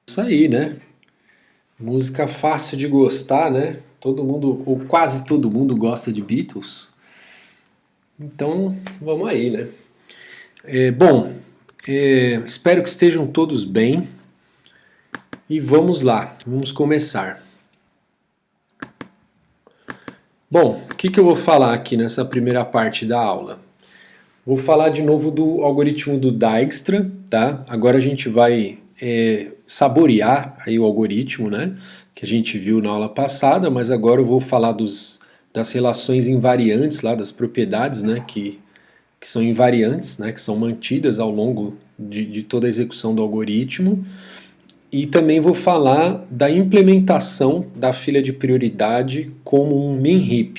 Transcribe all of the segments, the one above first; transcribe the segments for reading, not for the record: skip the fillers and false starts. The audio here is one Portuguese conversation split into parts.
Isso aí, né? Música fácil de gostar, né? Todo mundo, ou quase todo mundo gosta de Beatles. Então, vamos aí, né? Bom, espero que estejam todos bem e vamos lá, vamos começar. Bom, o que eu vou falar aqui nessa primeira parte da aula? Vou falar de novo do algoritmo do Dijkstra, tá? Agora a gente vai saborear aí o algoritmo, né? Que a gente viu na aula passada, mas agora eu vou falar das relações invariantes lá, das propriedades, né? Que são invariantes, né? Que são mantidas ao longo de toda a execução do algoritmo. E também vou falar da implementação da fila de prioridade como um min heap,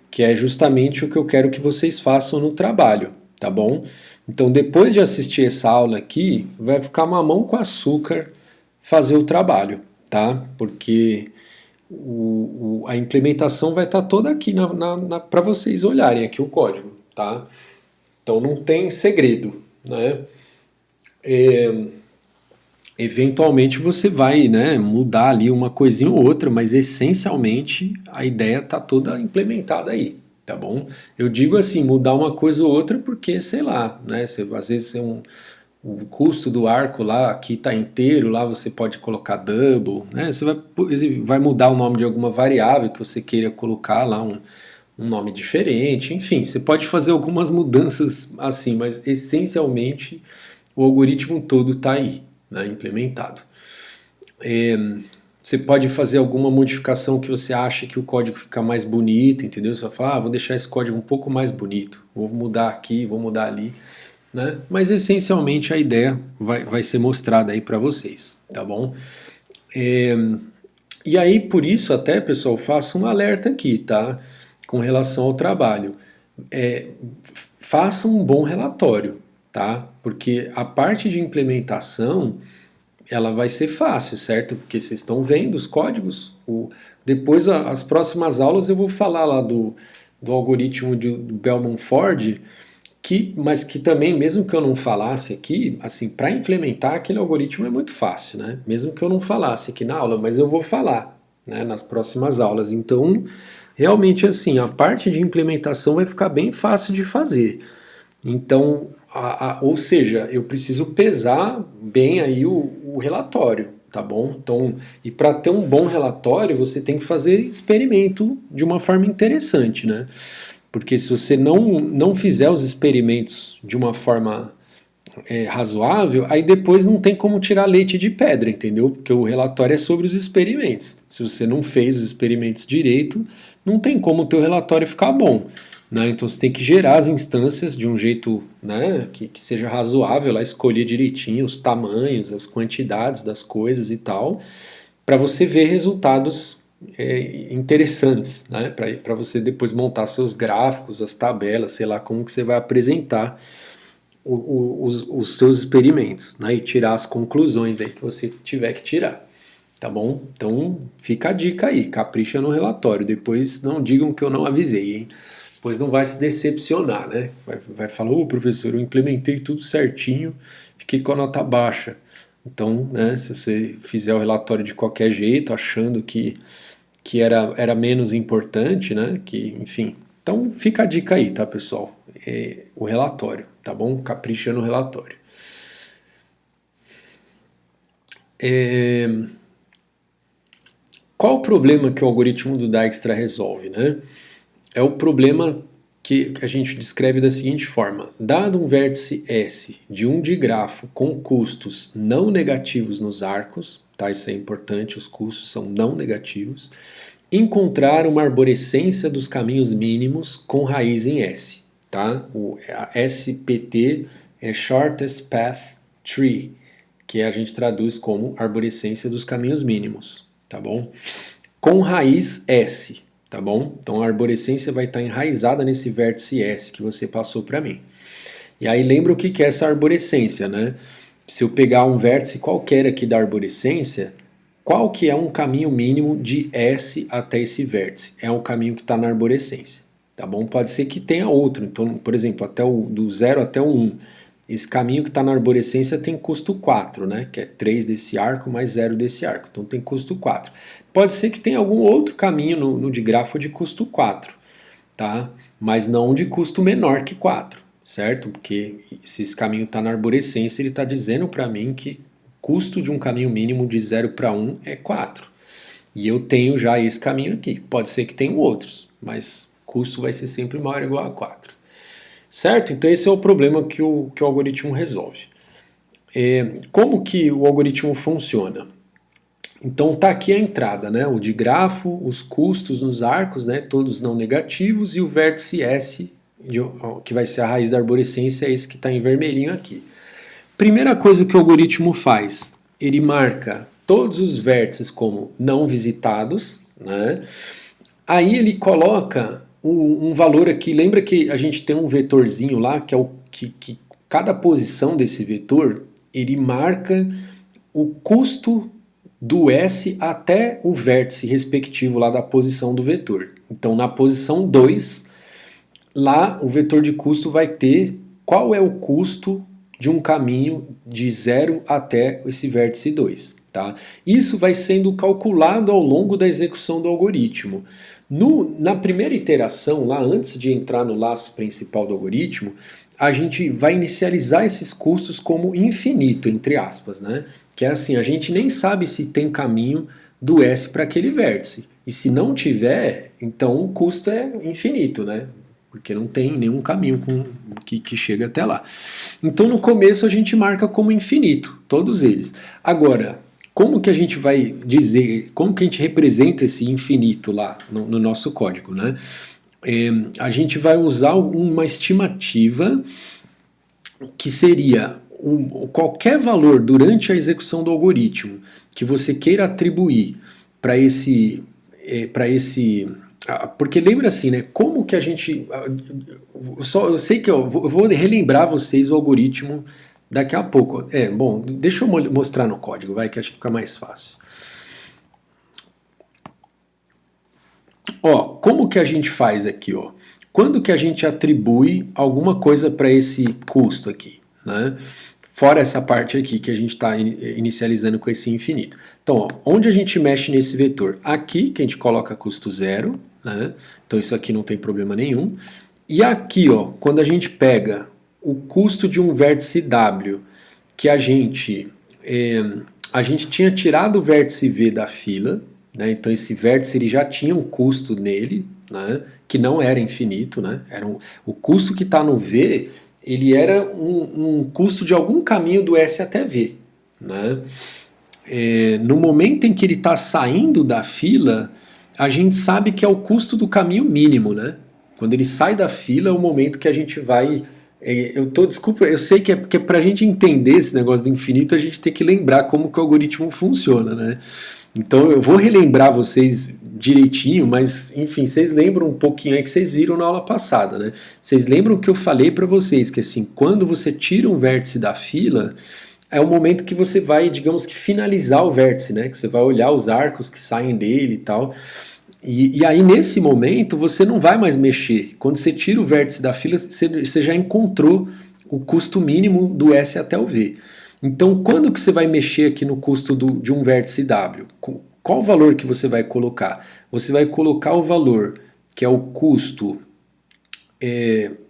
que é justamente o que eu quero que vocês façam no trabalho, tá bom? Então, depois de assistir essa aula aqui, vai ficar mamão com açúcar fazer o trabalho, tá? Porque a implementação vai estar toda aqui para vocês olharem aqui o código, tá? Então não tem segredo, né? Eventualmente você vai, né, mudar ali uma coisinha ou outra, mas essencialmente a ideia está toda implementada aí, tá bom? Eu digo assim, mudar uma coisa ou outra porque, sei lá, né, às vezes o custo do arco lá aqui está inteiro, lá você pode colocar double, né? Vai mudar o nome de alguma variável que você queira colocar lá um nome diferente, enfim, você pode fazer algumas mudanças assim, mas essencialmente o algoritmo todo está aí, né, implementado. Você pode fazer alguma modificação que você acha que o código fica mais bonito, entendeu? Você vai falar, vou deixar esse código um pouco mais bonito, vou mudar aqui, vou mudar ali, né? Mas essencialmente a ideia vai ser mostrada aí para vocês, tá bom? É, e aí, por isso, até, pessoal, faço um alerta aqui, tá? Com relação ao trabalho. É, faça um bom relatório, tá? Porque a parte de implementação ela vai ser fácil, certo? Porque vocês estão vendo os códigos. Depois, as próximas aulas, eu vou falar lá do algoritmo do Bellman Ford, mas que também, mesmo que eu não falasse aqui, assim, para implementar aquele algoritmo é muito fácil, né? Mesmo que eu não falasse aqui na aula, mas eu vou falar, né, nas próximas aulas. Então, realmente, assim, a parte de implementação vai ficar bem fácil de fazer. Então, ou seja, eu preciso pesar bem aí o relatório, tá bom? Então, e para ter um bom relatório, você tem que fazer experimento de uma forma interessante, né? Porque se você não fizer os experimentos de uma forma razoável, aí depois não tem como tirar leite de pedra, entendeu? Porque o relatório é sobre os experimentos. Se você não fez os experimentos direito, não tem como o teu relatório ficar bom. Né? Então você tem que gerar as instâncias de um jeito, né, que seja razoável, lá escolher direitinho os tamanhos, as quantidades das coisas e tal, para você ver resultados interessantes, né? Para você depois montar seus gráficos, as tabelas, sei lá como que você vai apresentar os seus experimentos, né? E tirar as conclusões aí que você tiver que tirar. Tá bom? Então fica a dica aí, capricha no relatório. Depois não digam que eu não avisei, hein? Depois não vai se decepcionar, né? Vai falar, ô professor, eu implementei tudo certinho, fiquei com a nota baixa. Então, né, se você fizer o relatório de qualquer jeito, achando que era menos importante, né? Que, enfim. Então fica a dica aí, tá, pessoal? O relatório, tá bom? Capricha no relatório. Qual o problema que o algoritmo do Dijkstra resolve, né? É o problema que a gente descreve da seguinte forma: dado um vértice S de um digrafo com custos não negativos nos arcos, tá? Isso é importante, os custos são não negativos, encontrar uma arborescência dos caminhos mínimos com raiz em S, tá? A SPT é Shortest Path Tree, que a gente traduz como arborescência dos caminhos mínimos, tá bom? Com raiz S, tá bom? Então a arborescência vai estar enraizada nesse vértice S que você passou para mim. E aí lembra o que é essa arborescência, né? Se eu pegar um vértice qualquer aqui da arborescência, qual que é um caminho mínimo de S até esse vértice? É um caminho que está na arborescência, tá bom? Pode ser que tenha outro, então, por exemplo, do 0 até o 1. esse caminho que está na arborescência tem custo 4, né? Que é 3 desse arco mais 0 desse arco. Então tem custo 4. Pode ser que tenha algum outro caminho no digrafo de custo 4, tá? Mas não de custo menor que 4, certo? Porque se esse caminho está na arborescência, ele está dizendo para mim que o custo de um caminho mínimo de 0 para 1 é 4. E eu tenho já esse caminho aqui. Pode ser que tenham outros, mas custo vai ser sempre maior ou igual a 4. Certo? Então esse é o problema que o algoritmo resolve. Como que o algoritmo funciona? Então tá aqui a entrada, né? O digrafo, os custos nos arcos, né? Todos não negativos, e o vértice S, que vai ser a raiz da arborescência, é esse que está em vermelhinho aqui. Primeira coisa que o algoritmo faz, ele marca todos os vértices como não visitados, né? Aí ele coloca um valor aqui. Lembra que a gente tem um vetorzinho lá, que é o que cada posição desse vetor, ele marca o custo do S até o vértice respectivo lá da posição do vetor. Então na posição 2, lá o vetor de custo vai ter qual é o custo de um caminho de 0 até esse vértice 2. Tá? Isso vai sendo calculado ao longo da execução do algoritmo. Na primeira iteração, lá antes de entrar no laço principal do algoritmo, a gente vai inicializar esses custos como infinito, entre aspas, né? Que é assim, a gente nem sabe se tem caminho do S para aquele vértice. E se não tiver, então o custo é infinito, né? Porque não tem nenhum caminho que chega até lá. Então no começo a gente marca como infinito, todos eles. Agora, como que a gente vai dizer, como que a gente representa esse infinito lá no nosso código, né? A gente vai usar uma estimativa que seria qualquer valor durante a execução do algoritmo que você queira atribuir para esse, porque lembra assim, né? Como que a gente, eu sei que eu vou relembrar vocês o algoritmo daqui a pouco. Bom, deixa eu mostrar no código, vai, que acho que fica mais fácil. Ó, como que a gente faz aqui, ó? Quando que a gente atribui alguma coisa para esse custo aqui, né? Fora essa parte aqui que a gente está inicializando com esse infinito. Então, ó, onde a gente mexe nesse vetor? Aqui, que a gente coloca custo 0, né? Então isso aqui não tem problema nenhum. E aqui, ó, quando a gente pega o custo de um vértice W, que a gente tinha tirado o vértice V da fila, né? Então esse vértice ele já tinha um custo nele, né? Que não era infinito, né? O custo que está no V, ele era um custo de algum caminho do S até V, né? No momento em que ele está saindo da fila, a gente sabe que é o custo do caminho mínimo, né? Quando ele sai da fila é o momento que a gente vai... Desculpa, eu sei que porque para a gente entender esse negócio do infinito, a gente tem que lembrar como que o algoritmo funciona, né? Então eu vou relembrar vocês direitinho, mas enfim, vocês lembram um pouquinho aí que vocês viram na aula passada, né? Vocês lembram que eu falei para vocês que assim, quando você tira um vértice da fila, é o momento que você vai, digamos que finalizar o vértice, né? Que você vai olhar os arcos que saem dele e tal. E aí nesse momento você não vai mais mexer. Quando você tira o vértice da fila, você já encontrou o custo mínimo do S até o V. Então, quando que você vai mexer aqui no custo de um vértice W? Qual o valor que você vai colocar? Você vai colocar o valor que é o custo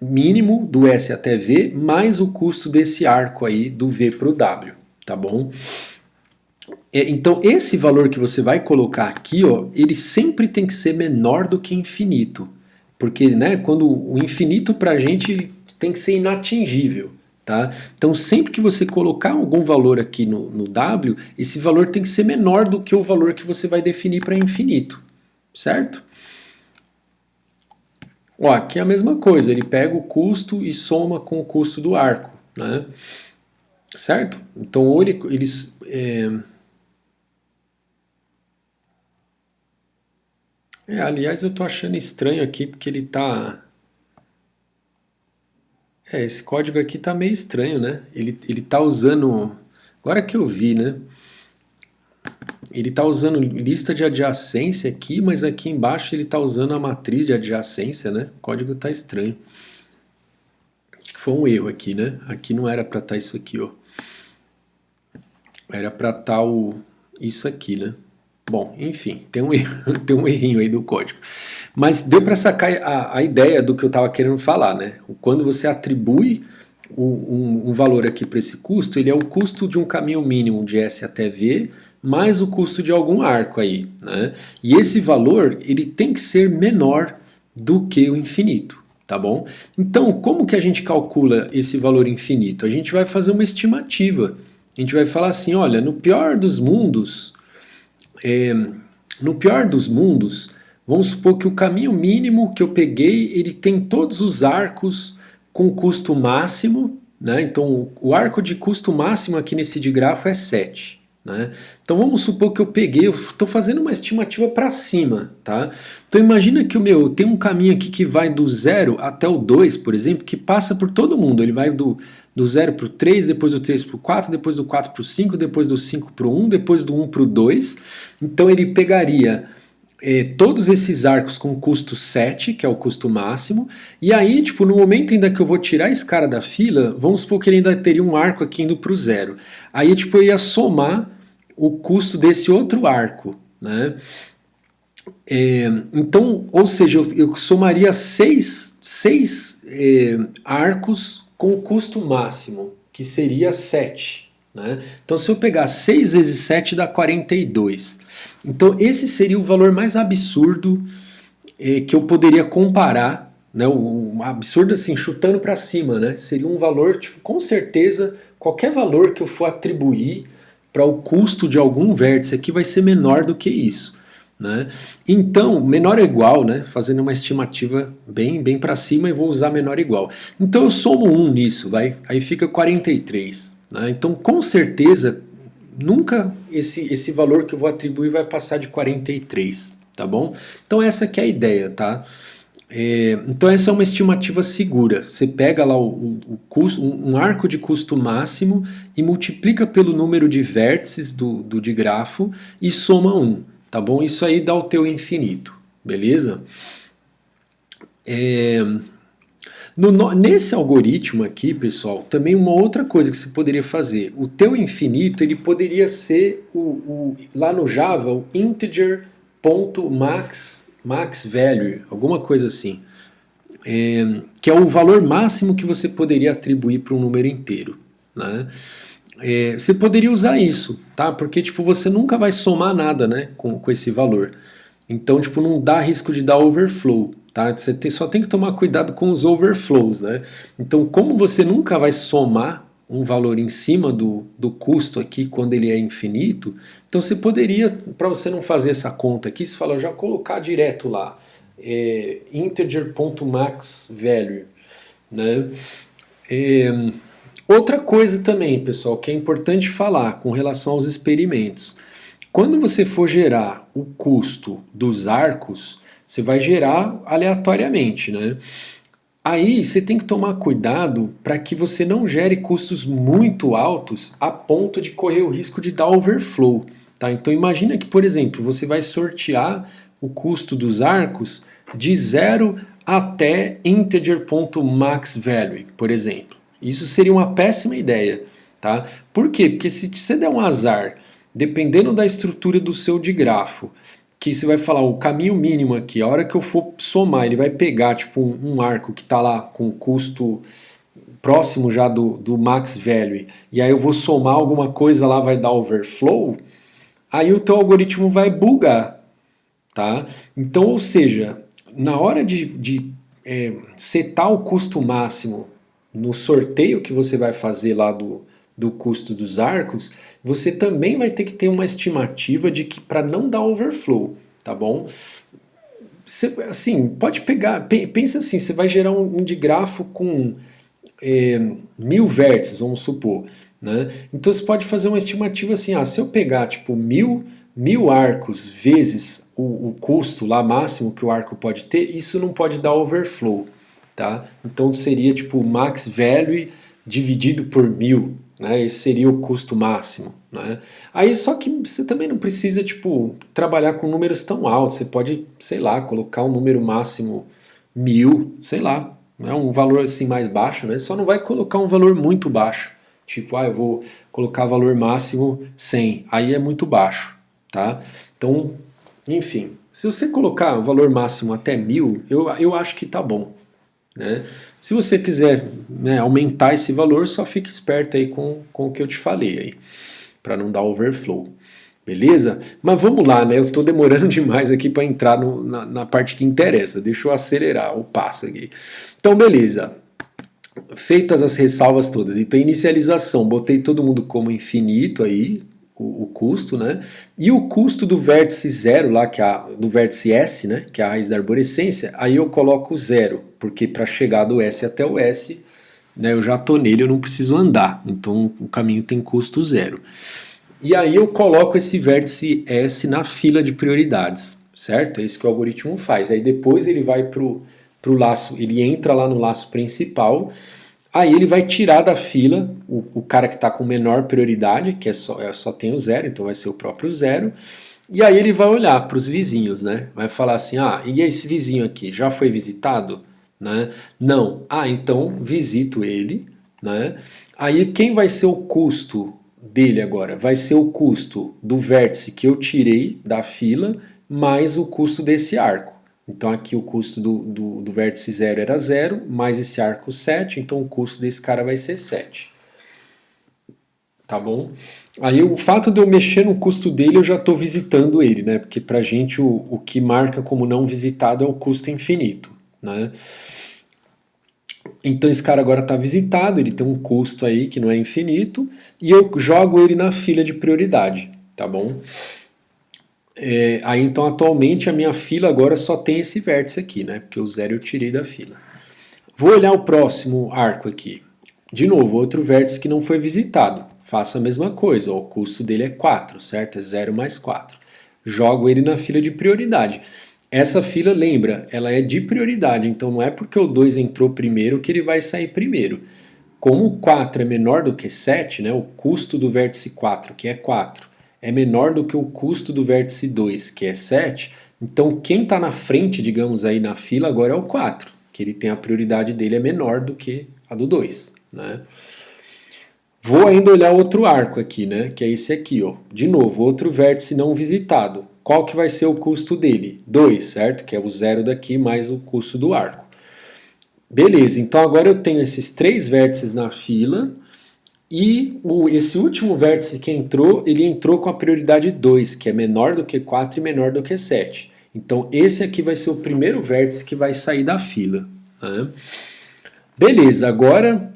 mínimo do S até V, mais o custo desse arco aí do V para o W, tá bom? Então, esse valor que você vai colocar aqui, ó, ele sempre tem que ser menor do que infinito. Porque, né, quando o infinito para a gente tem que ser inatingível. Tá? Então, sempre que você colocar algum valor aqui no W, esse valor tem que ser menor do que o valor que você vai definir para infinito, certo? Ó, aqui é a mesma coisa, ele pega o custo e soma com o custo do arco, né? Certo? Então, ou eles... aliás, eu estou achando estranho aqui porque ele está... esse código aqui tá meio estranho, né? Ele tá usando... Agora que eu vi, né? Ele tá usando lista de adjacência aqui, mas aqui embaixo ele tá usando a matriz de adjacência, né? O código tá estranho. Foi um erro aqui, né? Aqui não era para estar isso aqui, ó. Era para estar isso aqui, né? Bom, enfim, tem um erro, tem um errinho aí do código. Mas deu para sacar a ideia do que eu estava querendo falar, né? Quando você atribui um valor aqui para esse custo, ele é o custo de um caminho mínimo de S até V, mais o custo de algum arco aí, né? E esse valor, ele tem que ser menor do que o infinito, tá bom? Então, como que a gente calcula esse valor infinito? A gente vai fazer uma estimativa. A gente vai falar assim, olha, no pior dos mundos, vamos supor que o caminho mínimo que eu peguei, ele tem todos os arcos com custo máximo, né? Então o arco de custo máximo aqui nesse digrafo é 7. Né? Então vamos supor que eu peguei, eu estou fazendo uma estimativa para cima, tá? Então imagina que tem um caminho aqui que vai do 0 até o 2, por exemplo, que passa por todo mundo. Ele vai do 0 para o 3, depois do 3 para o 4, depois do 4 para o 5, depois do 5 para o 1, depois do 1 para o 2. Então ele pegaria todos esses arcos com custo 7, que é o custo máximo, e aí, tipo, no momento ainda que eu vou tirar esse cara da fila, vamos supor que ele ainda teria um arco aqui indo para o 0. Aí, tipo, eu ia somar o custo desse outro arco, né? Então, ou seja, eu somaria seis arcos com o custo máximo, que seria 7. Né? Então, se eu pegar 6 vezes 7 dá 42. Então, esse seria o valor mais absurdo que eu poderia comparar, né? Um absurdo assim, chutando para cima, né? Seria um valor, tipo, com certeza, qualquer valor que eu for atribuir para o custo de algum vértice aqui vai ser menor do que isso. Né? Então, menor ou igual, né? Fazendo uma estimativa bem para cima e vou usar menor ou igual. Então eu somo 1 nisso, vai? Aí fica 43. Né? Então, com certeza, nunca esse valor que eu vou atribuir vai passar de 43, tá bom? Então essa que é a ideia, tá? Então essa é uma estimativa segura. Você pega lá o custo, um arco de custo máximo e multiplica pelo número de vértices do digrafo e soma 1, tá bom? Isso aí dá o teu infinito, beleza? Nesse algoritmo aqui, pessoal, também uma outra coisa que você poderia fazer. O teu infinito, ele poderia ser lá no Java, o integer.max value, alguma coisa assim. Que é o valor máximo que você poderia atribuir para um número inteiro. Né? Você poderia usar isso, tá? Porque tipo, você nunca vai somar nada, né, com esse valor. Então, tipo, não dá risco de dar overflow. Tá? Você só tem que tomar cuidado com os overflows, né? Então, como você nunca vai somar um valor em cima do custo aqui quando ele é infinito, então você poderia, para você não fazer essa conta aqui, você fala, já colocar direto lá, integer.maxValue, né? Outra coisa também, pessoal, que é importante falar com relação aos experimentos. Quando você for gerar o custo dos arcos, você vai gerar aleatoriamente, né? Aí você tem que tomar cuidado para que você não gere custos muito altos a ponto de correr o risco de dar overflow. Tá? Então imagina que, por exemplo, você vai sortear o custo dos arcos de 0 até integer.maxValue, por exemplo. Isso seria uma péssima ideia. Tá? Por quê? Porque se você der um azar, dependendo da estrutura do seu digrafo, que você vai falar o caminho mínimo aqui, a hora que eu for somar, ele vai pegar tipo um arco que está lá com custo próximo já do max value, e aí eu vou somar alguma coisa lá, vai dar overflow, aí o teu algoritmo vai bugar, tá? Então, ou seja, na hora de setar o custo máximo no sorteio que você vai fazer lá do custo dos arcos, você também vai ter que ter uma estimativa de que para não dar overflow, tá bom? Você, assim, pode pegar, pensa assim, você vai gerar um digrafo com 1000 vértices, vamos supor, né? Então você pode fazer uma estimativa assim, se eu pegar tipo mil arcos vezes o custo lá máximo que o arco pode ter, isso não pode dar overflow, tá? Então seria tipo max value dividido por 1000, né? Esse seria o custo máximo, né? Aí só que você também não precisa tipo trabalhar com números tão altos. Você pode, sei lá, colocar um número máximo 1000, sei lá, é um valor assim mais baixo, né? Só não vai colocar um valor muito baixo. Tipo, eu vou colocar valor máximo 100, aí é muito baixo, tá? Então, enfim, se você colocar o valor máximo até 1000, eu acho que tá bom, né? Se você quiser, né, aumentar esse valor, só fique esperto aí com o que eu te falei aí, para não dar overflow. Beleza? Mas vamos lá, né? Eu estou demorando demais aqui para entrar na parte que interessa. Deixa eu acelerar o passo aqui. Então, beleza. Feitas as ressalvas todas. Então, inicialização. Botei todo mundo como infinito aí, o custo, né? E o custo do vértice zero lá, do vértice S, né? Que é a raiz da arborescência, aí eu coloco zero, porque para chegar do S até o S, né, eu já estou nele, eu não preciso andar. Então, o caminho tem custo zero. E aí eu coloco esse vértice S na fila de prioridades, certo? É isso que o algoritmo faz. Aí depois ele vai pro laço, ele entra lá no laço principal, aí ele vai tirar da fila o cara que está com menor prioridade, que só tem o zero, então vai ser o próprio zero, e aí ele vai olhar para os vizinhos, né? Vai falar assim, e esse vizinho aqui, já foi visitado? Né? Não. Então visito ele, né? Aí quem vai ser o custo dele agora? Vai ser o custo do vértice que eu tirei da fila, mais o custo desse arco. Então aqui o custo do vértice 0 era 0, mais esse arco 7, então o custo desse cara vai ser 7. Tá bom? Aí o fato de eu mexer no custo dele, eu já estou visitando ele, né? Porque pra gente o que marca como não visitado é o custo infinito, né? Então esse cara agora está visitado, ele tem um custo aí que não é infinito, e eu jogo ele na fila de prioridade, tá bom? Aí então atualmente a minha fila agora só tem esse vértice aqui, né? Porque o zero eu tirei da fila. Vou olhar o próximo arco aqui. De novo, outro vértice que não foi visitado. Faço a mesma coisa, o custo dele é 4, certo? É 0 mais 4. Jogo ele na fila de prioridade. Essa fila, lembra, ela é de prioridade, então não é porque o 2 entrou primeiro que ele vai sair primeiro. Como o 4 é menor do que 7, né, o custo do vértice 4, que é 4, é menor do que o custo do vértice 2, que é 7, então quem está na frente, digamos aí, na fila agora é o 4, que ele tem a prioridade dele é menor do que a do 2, né? Vou ainda olhar outro arco aqui, né? Que é esse aqui, ó. De novo, outro vértice não visitado. Qual que vai ser o custo dele? 2, certo? Que é o zero daqui mais o custo do arco. Beleza, então agora eu tenho esses 3 vértices na fila e esse último vértice que entrou, ele entrou com a prioridade 2, que é menor do que 4 e menor do que 7. Então esse aqui vai ser o primeiro vértice que vai sair da fila, né? Beleza, agora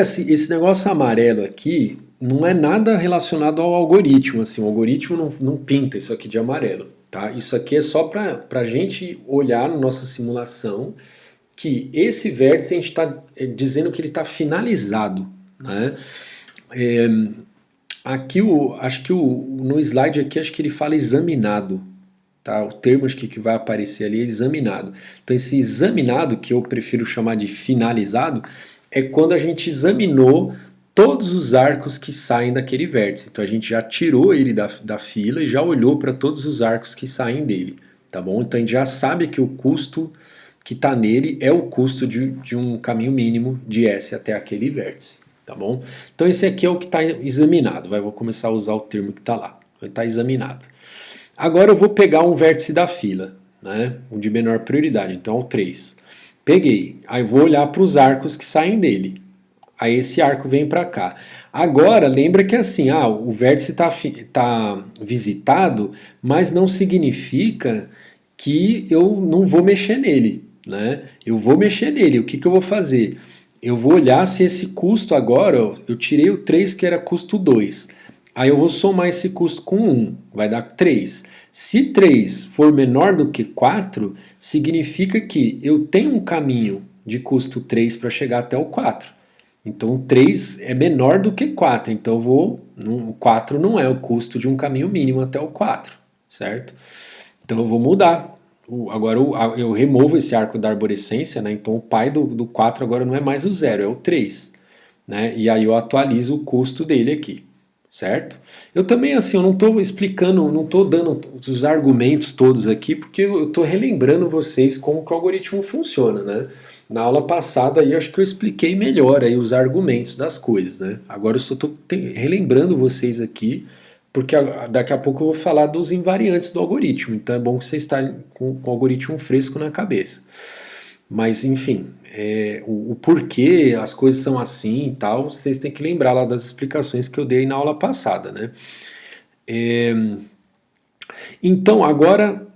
esse negócio amarelo aqui não é nada relacionado ao algoritmo, assim, o algoritmo não pinta isso aqui de amarelo, tá? Isso aqui é só para a gente olhar na nossa simulação que esse vértice a gente está dizendo que ele está finalizado, né? É, aqui acho que no slide aqui acho que ele fala examinado, tá? O termo acho que vai aparecer ali é examinado. Então esse examinado, que eu prefiro chamar de finalizado, é quando a gente examinou todos os arcos que saem daquele vértice. Então a gente já tirou ele da fila e já olhou para todos os arcos que saem dele, tá bom? Então a gente já sabe que o custo que está nele é o custo de um caminho mínimo de S até aquele vértice, tá bom? Então esse aqui é o que está examinado, vou começar a usar o termo que está lá, está examinado. Agora eu vou pegar um vértice da fila, né? O de menor prioridade, então é o 3. Peguei, aí vou olhar para os arcos que saem dele. Aí esse arco vem para cá. Agora, lembra que assim, o vértice está visitado, mas não significa que eu não vou mexer nele, né? Eu vou mexer nele. O que eu vou fazer? Eu vou olhar se esse custo agora, eu tirei o 3 que era custo 2. Aí eu vou somar esse custo com 1, vai dar 3. Se 3 for menor do que 4, significa que eu tenho um caminho de custo 3 para chegar até o 4. Então 3 é menor do que 4, então o 4 não é o custo de um caminho mínimo até o 4, certo? Então eu vou mudar. Agora eu removo esse arco da arborescência, né? Então o pai do 4 agora não é mais o 0, é o 3. Né? E aí eu atualizo o custo dele aqui, certo? Eu também, assim, eu não estou explicando, não estou dando os argumentos todos aqui, porque eu estou relembrando vocês como que o algoritmo funciona, né? Na aula passada aí eu acho que eu expliquei melhor aí os argumentos das coisas, né? Agora eu só estou relembrando vocês aqui, porque daqui a pouco eu vou falar dos invariantes do algoritmo, então é bom que vocês estarem com o algoritmo fresco na cabeça. Mas, enfim, o porquê as coisas são assim e tal, vocês têm que lembrar lá das explicações que eu dei na aula passada, né? É, então, agora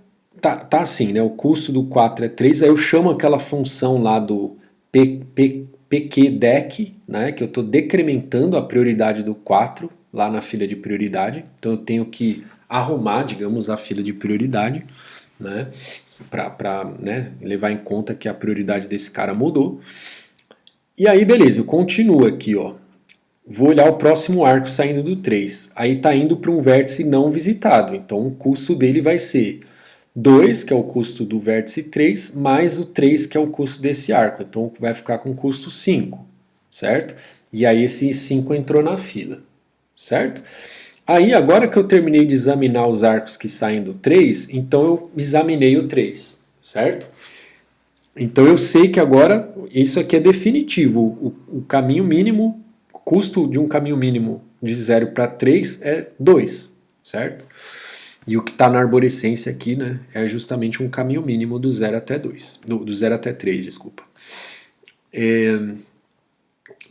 tá assim, né? O custo do 4 é 3, aí eu chamo aquela função lá do pqdec, né? Que eu estou decrementando a prioridade do 4 lá na fila de prioridade. Então eu tenho que arrumar, digamos, a fila de prioridade, né? Para né, levar em conta que a prioridade desse cara mudou. E aí, beleza, eu continuo aqui, ó. Vou olhar o próximo arco saindo do 3. Aí está indo para um vértice não visitado. Então o custo dele vai ser 2, que é o custo do vértice 3, mais o 3, que é o custo desse arco. Então vai ficar com custo 5, certo? E aí esse 5 entrou na fila, certo? Aí agora que eu terminei de examinar os arcos que saem do 3, então eu examinei o 3, certo? Então eu sei que agora isso aqui é definitivo. O caminho mínimo, o custo de um caminho mínimo de 0 para 3 é 2, certo? E o que está na arborescência aqui, né, é justamente um caminho mínimo do 0 até 2, do 0 até 3, desculpa.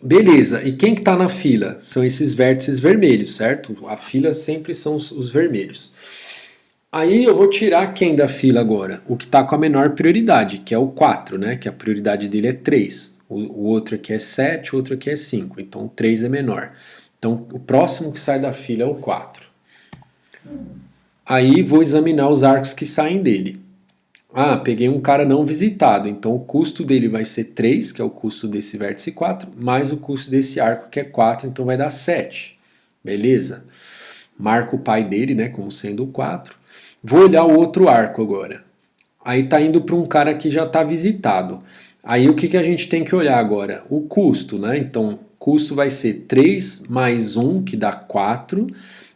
Beleza, e quem que está na fila? São esses vértices vermelhos, certo? A fila sempre são os vermelhos. Aí eu vou tirar quem da fila agora? O que está com a menor prioridade, que é o 4, né? Que a prioridade dele é 3. O outro aqui é 7, o outro aqui é 5. Então o 3 é menor. Então o próximo que sai da fila é o 4. Aí vou examinar os arcos que saem dele. Ah, peguei um cara não visitado, então o custo dele vai ser 3, que é o custo desse vértice 4, mais o custo desse arco que é 4, então vai dar 7. Beleza? Marco o pai dele, né, como sendo o 4. Vou olhar o outro arco agora. Aí tá indo para um cara que já está visitado. Aí o que a gente tem que olhar agora? O custo, né? Então, custo vai ser 3 mais 1, que dá 4,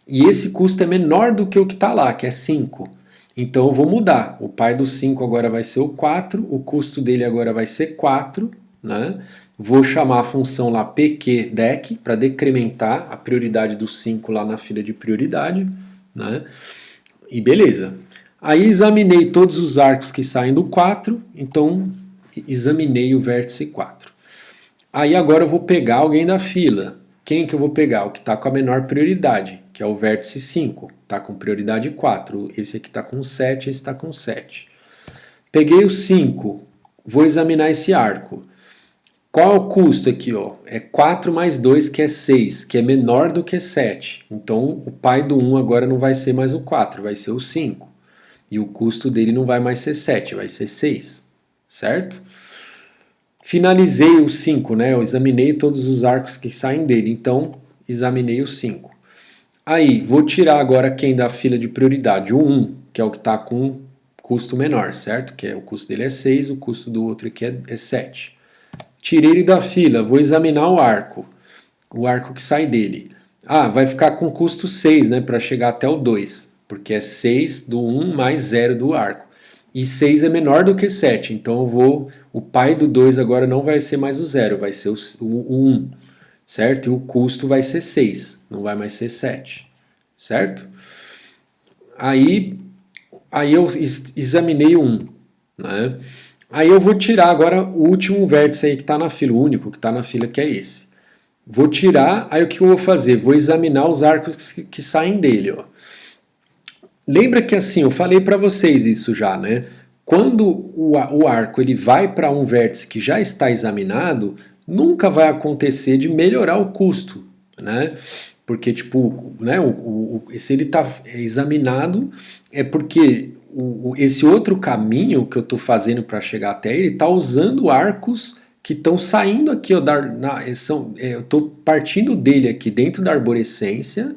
e esse custo é menor do que o que está lá, que é 5. Então eu vou mudar. O pai do 5 agora vai ser o 4, o custo dele agora vai ser 4, né? Vou chamar a função lá pqdec para decrementar a prioridade do 5 lá na fila de prioridade, né? E beleza. Aí examinei todos os arcos que saem do 4, então examinei o vértice 4. Aí agora eu vou pegar alguém da fila. Quem que eu vou pegar? O que está com a menor prioridade, que é o vértice 5. Está com prioridade 4. Esse aqui está com 7, esse está com 7. Peguei o 5. Vou examinar esse arco. Qual é o custo aqui? Ó? É 4 mais 2, que é 6, que é menor do que 7. Então o pai do 1 agora não vai ser mais o 4, vai ser o 5. E o custo dele não vai mais ser 7, vai ser 6. Certo? Finalizei o 5, né? Eu examinei todos os arcos que saem dele, então examinei o 5. Aí, vou tirar agora quem da fila de prioridade? O 1, que é o que está com custo menor, certo? Que é, o custo dele é 6, o custo do outro aqui é 7. Tirei ele da fila, vou examinar o arco que sai dele. Ah, vai ficar com custo 6, né, para chegar até o 2, porque é 6 do 1 mais 0 do arco. E 6 é menor do que 7, então o pai do 2 agora não vai ser mais o 0, vai ser o 1, certo? E o custo vai ser 6, não vai mais ser 7, certo? Aí eu examinei o 1, né? Aí eu vou tirar agora o último vértice aí que está na fila, o único que está na fila, que é esse. Vou tirar, aí o que eu vou fazer? Vou examinar os arcos que saem dele, ó. Lembra que assim, eu falei para vocês isso já, né? Quando o arco ele vai para um vértice que já está examinado, nunca vai acontecer de melhorar o custo, né? Porque, tipo, né, se ele está examinado, é porque esse outro caminho que eu estou fazendo para chegar até ele está usando arcos que estão saindo aqui, ó, eu estou partindo dele aqui dentro da arborescência,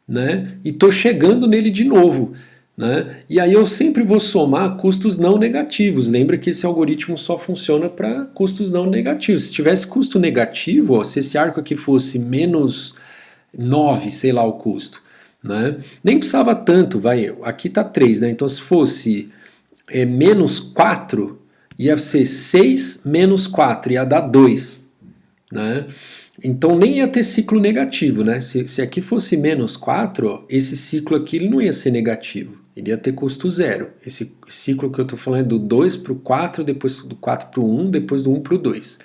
né? E estou chegando nele de novo, né? E aí eu sempre vou somar custos não negativos. Lembra que esse algoritmo só funciona para custos não negativos. Se tivesse custo negativo, ó, se esse arco aqui fosse menos 9, sei lá o custo, né? Nem precisava tanto, vai, aqui tá 3, né? Então se fosse menos 4, ia ser 6 menos 4, ia dar 2, né? Então nem ia ter ciclo negativo, né? Se aqui fosse menos 4, esse ciclo aqui ele não ia ser negativo, ele ia ter custo zero. Esse ciclo que eu estou falando é do 2 para o 4, depois do 4 para o 1, depois do 1 para o 2.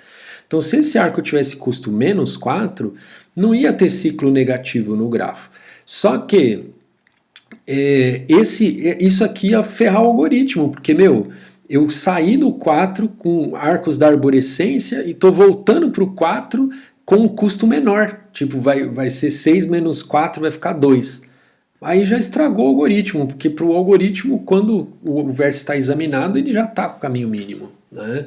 Então se esse arco tivesse custo menos 4, não ia ter ciclo negativo no grafo. Só que isso aqui ia ferrar o algoritmo, porque, meu, eu saí do 4 com arcos da arborescência e tô voltando para o 4 com um custo menor. Tipo, vai ser 6 menos 4, vai ficar 2. Aí já estragou o algoritmo, porque para o algoritmo, quando o vértice está examinado, ele já está com o caminho mínimo, né?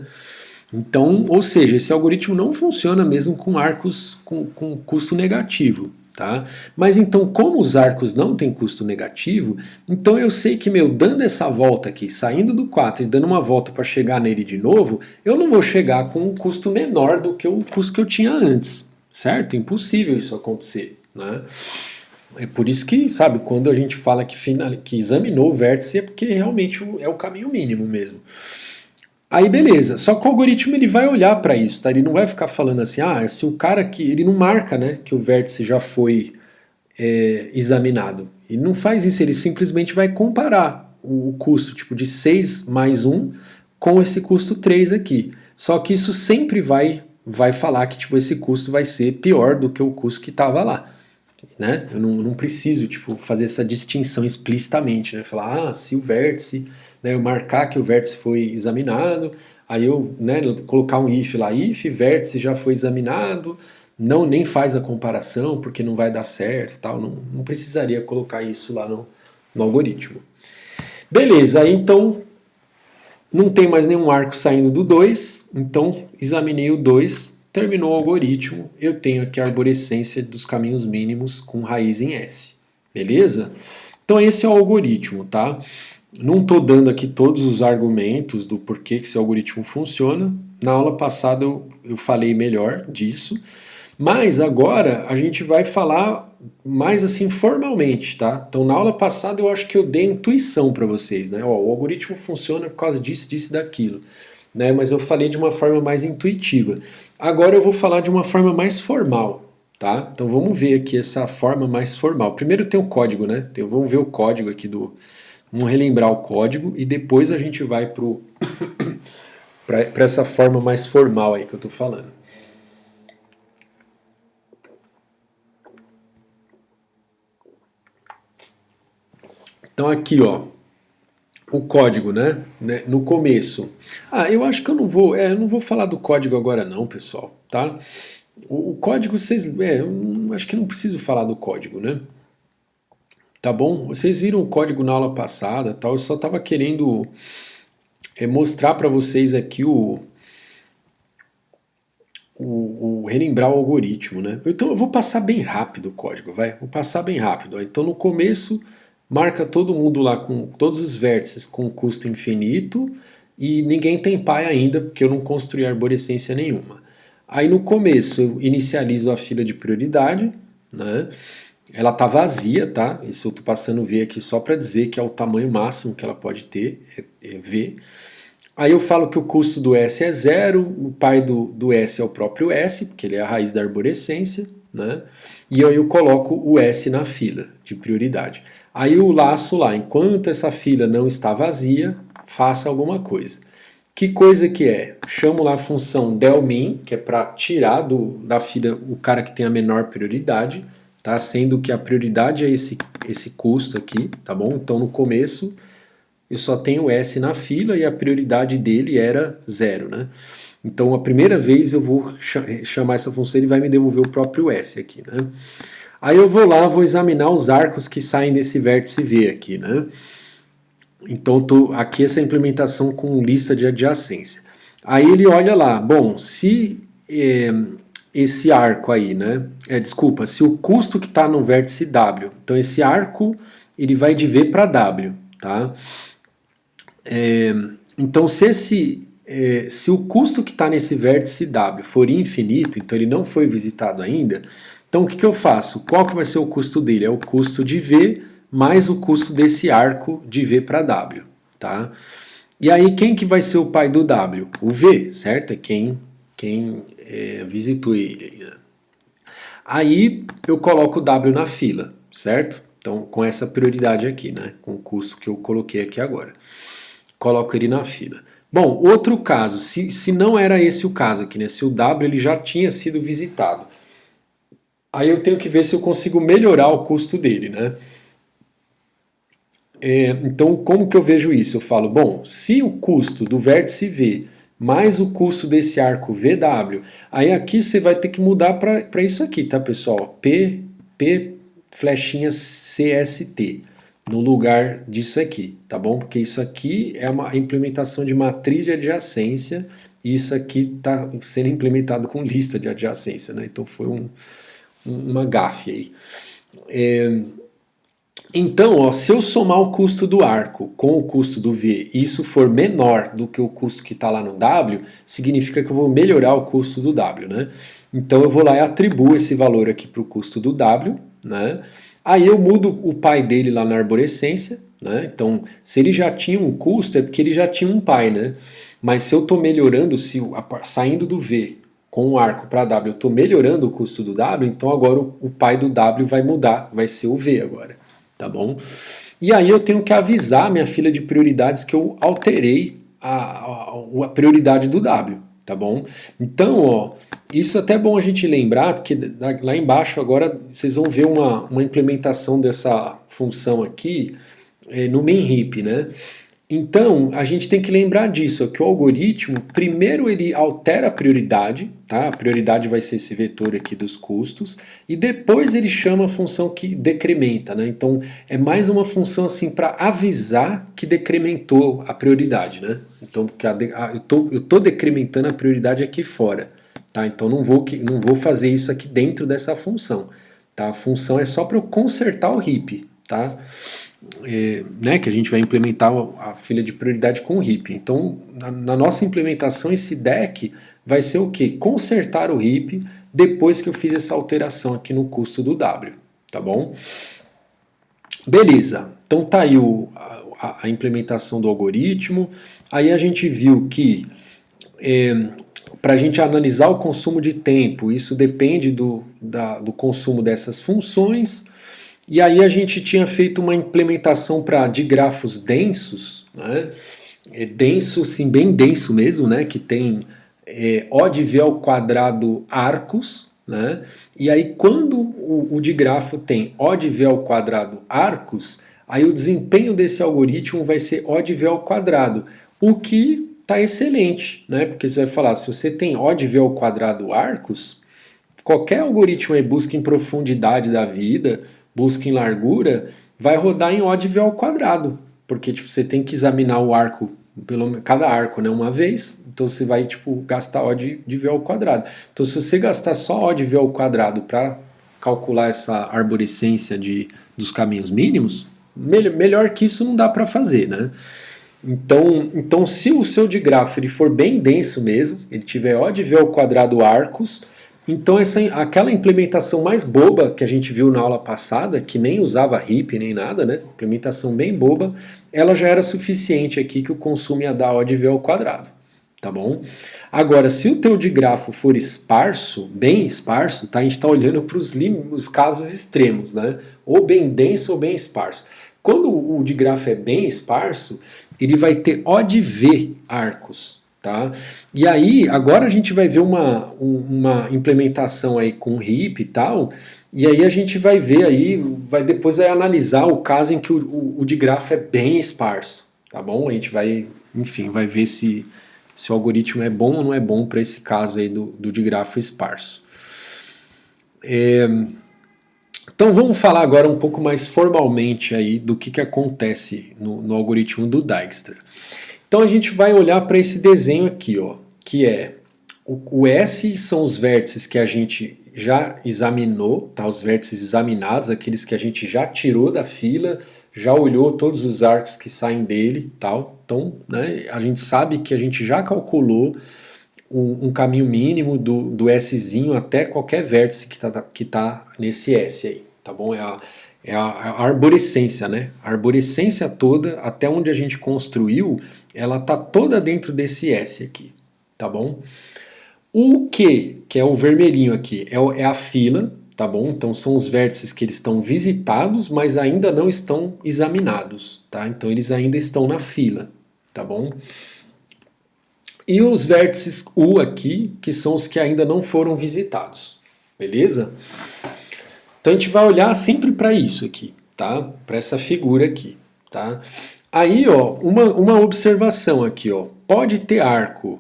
Então, ou seja, esse algoritmo não funciona mesmo com arcos com custo negativo, tá? Mas então, como os arcos não têm custo negativo, então eu sei que, meu, dando essa volta aqui, saindo do 4 e dando uma volta para chegar nele de novo, eu não vou chegar com um custo menor do que o custo que eu tinha antes, certo? Impossível isso acontecer, né? É por isso que, sabe, quando a gente fala que examinou o vértice é porque realmente é o caminho mínimo mesmo. Aí beleza, só que o algoritmo ele vai olhar para isso, tá? Ele não vai ficar falando assim, se o cara que ele não marca, né, que o vértice já foi examinado. Ele não faz isso, ele simplesmente vai comparar o custo tipo de 6 mais 1 com esse custo 3 aqui. Só que isso sempre vai falar que tipo esse custo vai ser pior do que o custo que estava lá. Né? Eu não preciso tipo, fazer essa distinção explicitamente, né? Falar, se o vértice, né, eu marcar que o vértice foi examinado, aí eu, né, colocar um if lá, if vértice já foi examinado, não nem faz a comparação porque não vai dar certo, tal, não precisaria colocar isso lá no algoritmo. Beleza, aí então não tem mais nenhum arco saindo do 2, então examinei o 2, terminou o algoritmo, eu tenho aqui a arborescência dos caminhos mínimos com raiz em S. Beleza? Então esse é o algoritmo, tá? Não estou dando aqui todos os argumentos do porquê que esse algoritmo funciona. Na aula passada eu falei melhor disso. Mas agora a gente vai falar mais assim formalmente, tá? Então na aula passada eu acho que eu dei intuição para vocês, né? Ó, o algoritmo funciona por causa disso, disso e daquilo, né? Mas eu falei de uma forma mais intuitiva. Agora eu vou falar de uma forma mais formal, tá? Então vamos ver aqui essa forma mais formal. Primeiro tem o código, né? Então, vamos ver o código aqui do... Vamos relembrar o código e depois a gente vai para essa forma mais formal aí que eu tô falando. Então aqui, ó, o código, né? No começo. Eu acho que eu não vou falar do código agora não, pessoal, tá? O código vocês, eu acho que não preciso falar do código, né? Tá bom? Vocês viram o código na aula passada, tal. Eu só estava querendo mostrar para vocês aqui o relembrar o algoritmo, né? Então eu vou passar bem rápido o código, vai? Vou passar bem rápido. Ó. Então no começo marca todo mundo lá com todos os vértices com custo infinito e ninguém tem pai ainda porque eu não construí arborescência nenhuma. Aí no começo eu inicializo a fila de prioridade, né? Ela tá vazia, tá? Isso eu tô passando V aqui só para dizer que é o tamanho máximo que ela pode ter, é V. Aí eu falo que o custo do S é zero, o pai do S é o próprio S, porque ele é a raiz da arborescência, né? E aí eu coloco o S na fila de prioridade. Aí o laço lá, enquanto essa fila não está vazia, faça alguma coisa. Que coisa que é? Chamo lá a função delmin, que é para tirar da fila o cara que tem a menor prioridade, tá? Sendo que a prioridade é esse custo aqui, tá bom? Então no começo eu só tenho S na fila e a prioridade dele era zero, né? Então a primeira vez eu vou chamar essa função, ele vai me devolver o próprio S aqui, né? Aí eu vou lá, vou examinar os arcos que saem desse vértice V aqui, né? Então aqui essa implementação com lista de adjacência. Aí ele olha lá, bom, se esse arco aí, né? Desculpa, se o custo que está no vértice W, então esse arco ele vai de V para W, tá? Então, se o custo que está nesse vértice W for infinito, então ele não foi visitado ainda, Então o que eu faço? Qual que vai ser o custo dele? É o custo de V mais o custo desse arco de V para W, tá? E aí quem que vai ser o pai do W? O V, certo? É quem visitou ele. Aí eu coloco o W na fila, certo? Então com essa prioridade aqui, né? Com o custo que eu coloquei aqui agora. Coloco ele na fila. Bom, outro caso, se não era esse o caso aqui, né? Se o W ele já tinha sido visitado, aí eu tenho que ver se eu consigo melhorar o custo dele, né? Então, como que eu vejo isso? Eu falo, bom, se o custo do vértice V mais o custo desse arco VW, aí aqui você vai ter que mudar para isso aqui, tá, pessoal? P flechinha CST, no lugar disso aqui, tá bom? Porque isso aqui é uma implementação de matriz de adjacência e isso aqui está sendo implementado com lista de adjacência, né? Então foi uma gafe aí. Então, ó, se eu somar o custo do arco com o custo do V e isso for menor do que o custo que está lá no W, significa que eu vou melhorar o custo do W, né? Então eu vou lá e atribuo esse valor aqui para o custo do W, né? Aí eu mudo o pai dele lá na arborescência, né? Então, se ele já tinha um custo, é porque ele já tinha um pai, né? Mas se eu estou melhorando, saindo do V com o arco para W, eu estou melhorando o custo do W, então agora o pai do W vai mudar, vai ser o V agora. Tá bom? E aí eu tenho que avisar minha fila de prioridades que eu alterei a prioridade do W, tá bom? Então, ó, isso é até bom a gente lembrar, porque lá embaixo agora vocês vão ver uma implementação dessa função aqui no MainHip, né? Então, a gente tem que lembrar disso, que o algoritmo, primeiro ele altera a prioridade, tá? A prioridade vai ser esse vetor aqui dos custos, e depois ele chama a função que decrementa, né? Então, é mais uma função assim para avisar que decrementou a prioridade, né? Então, eu tô decrementando a prioridade aqui fora, tá? Então, não vou fazer isso aqui dentro dessa função, tá? A função é só para eu consertar o heap, tá? Né, que a gente vai implementar a fila de prioridade com o heap. Então, na nossa implementação, esse deck vai ser o quê? Consertar o heap depois que eu fiz essa alteração aqui no custo do W, tá bom? Beleza, então tá aí a implementação do algoritmo. Aí a gente viu que para a gente analisar o consumo de tempo, isso depende do consumo dessas funções. E aí a gente tinha feito uma implementação para digrafos densos, né? Denso, sim, bem denso mesmo, né? Que tem O de V ao quadrado arcos, né? E aí quando o digrafo tem O de V ao quadrado arcos, aí o desempenho desse algoritmo vai ser O de V ao quadrado, o que está excelente, né? Porque você vai falar, se você tem O de V ao quadrado arcos, qualquer algoritmo aí busca em profundidade da vida, busca em largura, vai rodar em O de V ao quadrado, porque tipo, você tem que examinar o arco, cada arco, né, uma vez, então você vai tipo, gastar O de V ao quadrado. Então se você gastar só O de V ao quadrado para calcular essa arborescência dos caminhos mínimos, melhor que isso não dá para fazer, né? Então, se o seu digrafo ele for bem denso mesmo, ele tiver O de V ao quadrado arcos, então aquela implementação mais boba que a gente viu na aula passada, que nem usava heap nem nada, né? Implementação bem boba, ela já era suficiente aqui que o consumo ia dar O de V ao quadrado, tá bom? Agora, se o teu digrafo for esparso, bem esparso, tá? A gente está olhando para os casos extremos, né? Ou bem denso ou bem esparso. Quando o digrafo é bem esparso, ele vai ter O de V arcos, tá? E aí, agora a gente vai ver uma implementação aí com heap e tal, e aí a gente vai ver aí, depois vai analisar o caso em que o digrafo é bem esparso, tá bom? A gente vai, enfim, vai ver se o algoritmo é bom ou não é bom para esse caso aí do digrafo esparso. Então vamos falar agora um pouco mais formalmente aí do que acontece no algoritmo do Dijkstra. Então a gente vai olhar para esse desenho aqui, ó, que é o S são os vértices que a gente já examinou, tá? Os vértices examinados, aqueles que a gente já tirou da fila, já olhou todos os arcos que saem dele, tal. Então, né, a gente sabe que a gente já calculou um caminho mínimo do Szinho até qualquer vértice que tá nesse S aí, tá bom? É a arborescência, né? A arborescência toda, até onde a gente construiu, ela tá toda dentro desse S aqui, tá bom? O que é o vermelhinho aqui, é a fila, tá bom? Então são os vértices que eles estão visitados, mas ainda não estão examinados, tá? Então eles ainda estão na fila, tá bom? E os vértices U aqui, que são os que ainda não foram visitados, beleza? Então a gente vai olhar sempre para isso aqui, tá? Para essa figura aqui, tá? Aí, ó, uma observação aqui, ó. Pode ter arco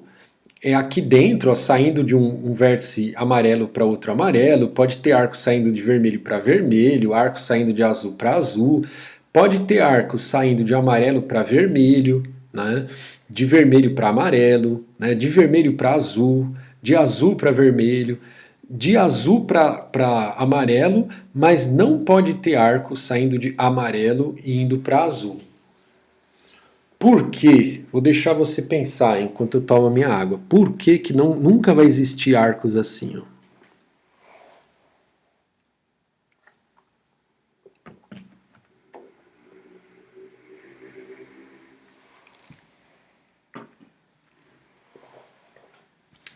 aqui dentro, ó, saindo de um vértice amarelo para outro amarelo, pode ter arco saindo de vermelho para vermelho, arco saindo de azul para azul, pode ter arco saindo de amarelo para vermelho, né? De vermelho para amarelo, né? De vermelho para azul, de azul para vermelho, de azul para amarelo, mas não pode ter arco saindo de amarelo e indo para azul. Por quê? Vou deixar você pensar enquanto eu tomo a minha água. Por que que nunca vai existir arcos assim, ó?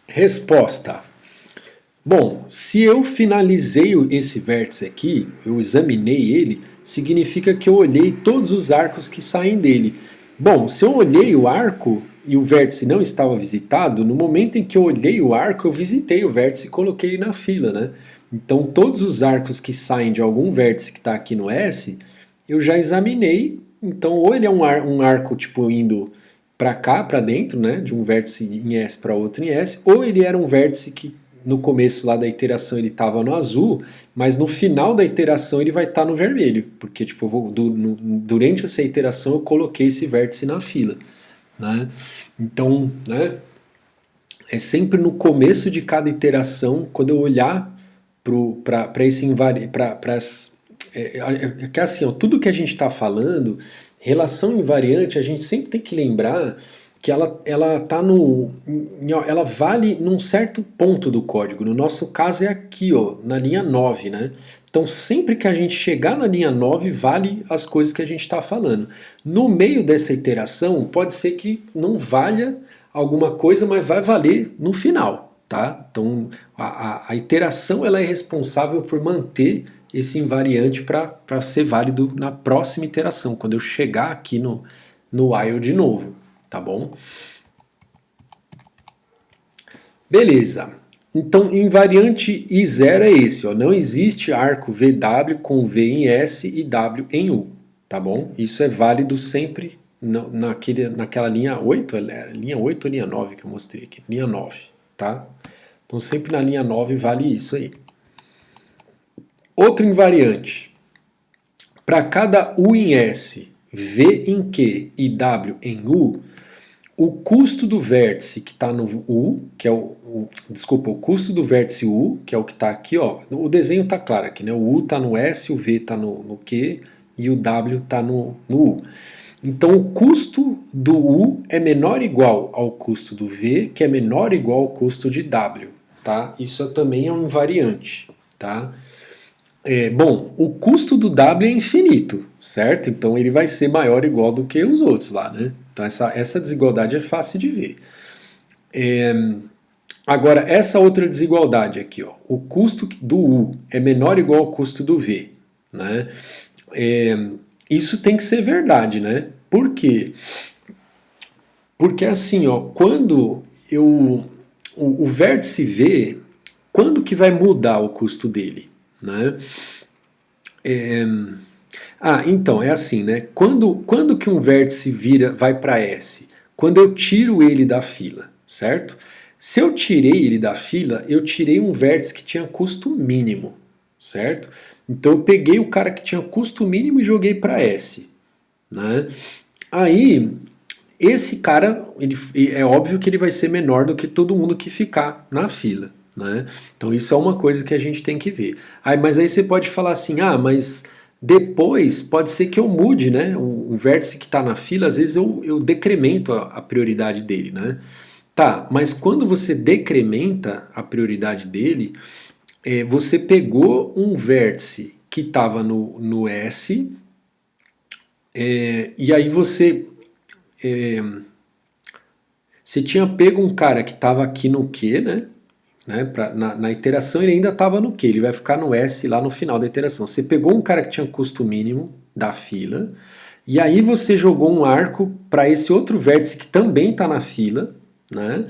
Resposta. Bom, se eu finalizei esse vértice aqui, eu examinei ele, significa que eu olhei todos os arcos que saem dele. Bom, se eu olhei o arco e o vértice não estava visitado, no momento em que eu olhei o arco, eu visitei o vértice e coloquei ele na fila, né? Então todos os arcos que saem de algum vértice que está aqui no S, eu já examinei. Então ou ele é um arco tipo indo para cá, para dentro, né? De um vértice em S para outro em S, ou ele era um vértice que no começo lá da iteração ele estava no azul, mas no final da iteração ele vai estar no vermelho, porque tipo, durante essa iteração eu coloquei esse vértice na fila, né? Então, né, é sempre no começo de cada iteração, quando eu olhar para esse para que assim, ó, tudo que a gente está falando, relação invariante, a gente sempre tem que lembrar que ela tá ela vale num certo ponto do código. No nosso caso é aqui, ó, na linha 9, né? Então sempre que a gente chegar na linha 9, vale as coisas que a gente está falando. No meio dessa iteração, pode ser que não valha alguma coisa, mas vai valer no final, tá? Então a iteração ela é responsável por manter esse invariante para ser válido na próxima iteração, quando eu chegar aqui no while de novo, tá bom? Beleza. Então, invariante I0 é esse, ó. Não existe arco VW com V em S e W em U, tá bom? Isso é válido sempre naquela linha 8, linha 8 ou linha 9 que eu mostrei aqui? Linha 9, tá? Então, sempre na linha 9 vale isso aí. Outro invariante. Para cada U em S, V em Q e W em U, o custo do vértice que está no U, que é desculpa, o custo do vértice U, que é o que está aqui, ó, o desenho está claro aqui, né? O U está no S, o V está no Q e o W está no U. Então o custo do U é menor ou igual ao custo do V, que é menor ou igual ao custo de W, tá? Isso também é um invariante, tá? Bom, o custo do W é infinito, certo? Então ele vai ser maior ou igual do que os outros lá, né? Então essa desigualdade é fácil de ver. Agora, essa outra desigualdade aqui, ó, o custo do U é menor ou igual ao custo do V, né? Isso tem que ser verdade, né? Por quê? Porque assim, ó, quando o vértice V, quando que vai mudar o custo dele, né? Então, é assim, né? Quando que um vértice vai para S? Quando eu tiro ele da fila, certo? Se eu tirei ele da fila, eu tirei um vértice que tinha custo mínimo, certo? Então eu peguei o cara que tinha custo mínimo e joguei para S, né? Aí, esse cara, é óbvio que ele vai ser menor do que todo mundo que ficar na fila, né? Então isso é uma coisa que a gente tem que ver. Mas aí você pode falar assim, mas depois pode ser que eu mude, né? O vértice que está na fila, às vezes eu decremento a prioridade dele, né? Tá, mas quando você decrementa a prioridade dele, você pegou um vértice que estava no S, e aí você tinha pego um cara que estava aqui no Q, né? Na iteração ele ainda estava no Q, ele vai ficar no S lá no final da iteração. Você pegou um cara que tinha custo mínimo da fila, e aí você jogou um arco para esse outro vértice que também está na fila, né?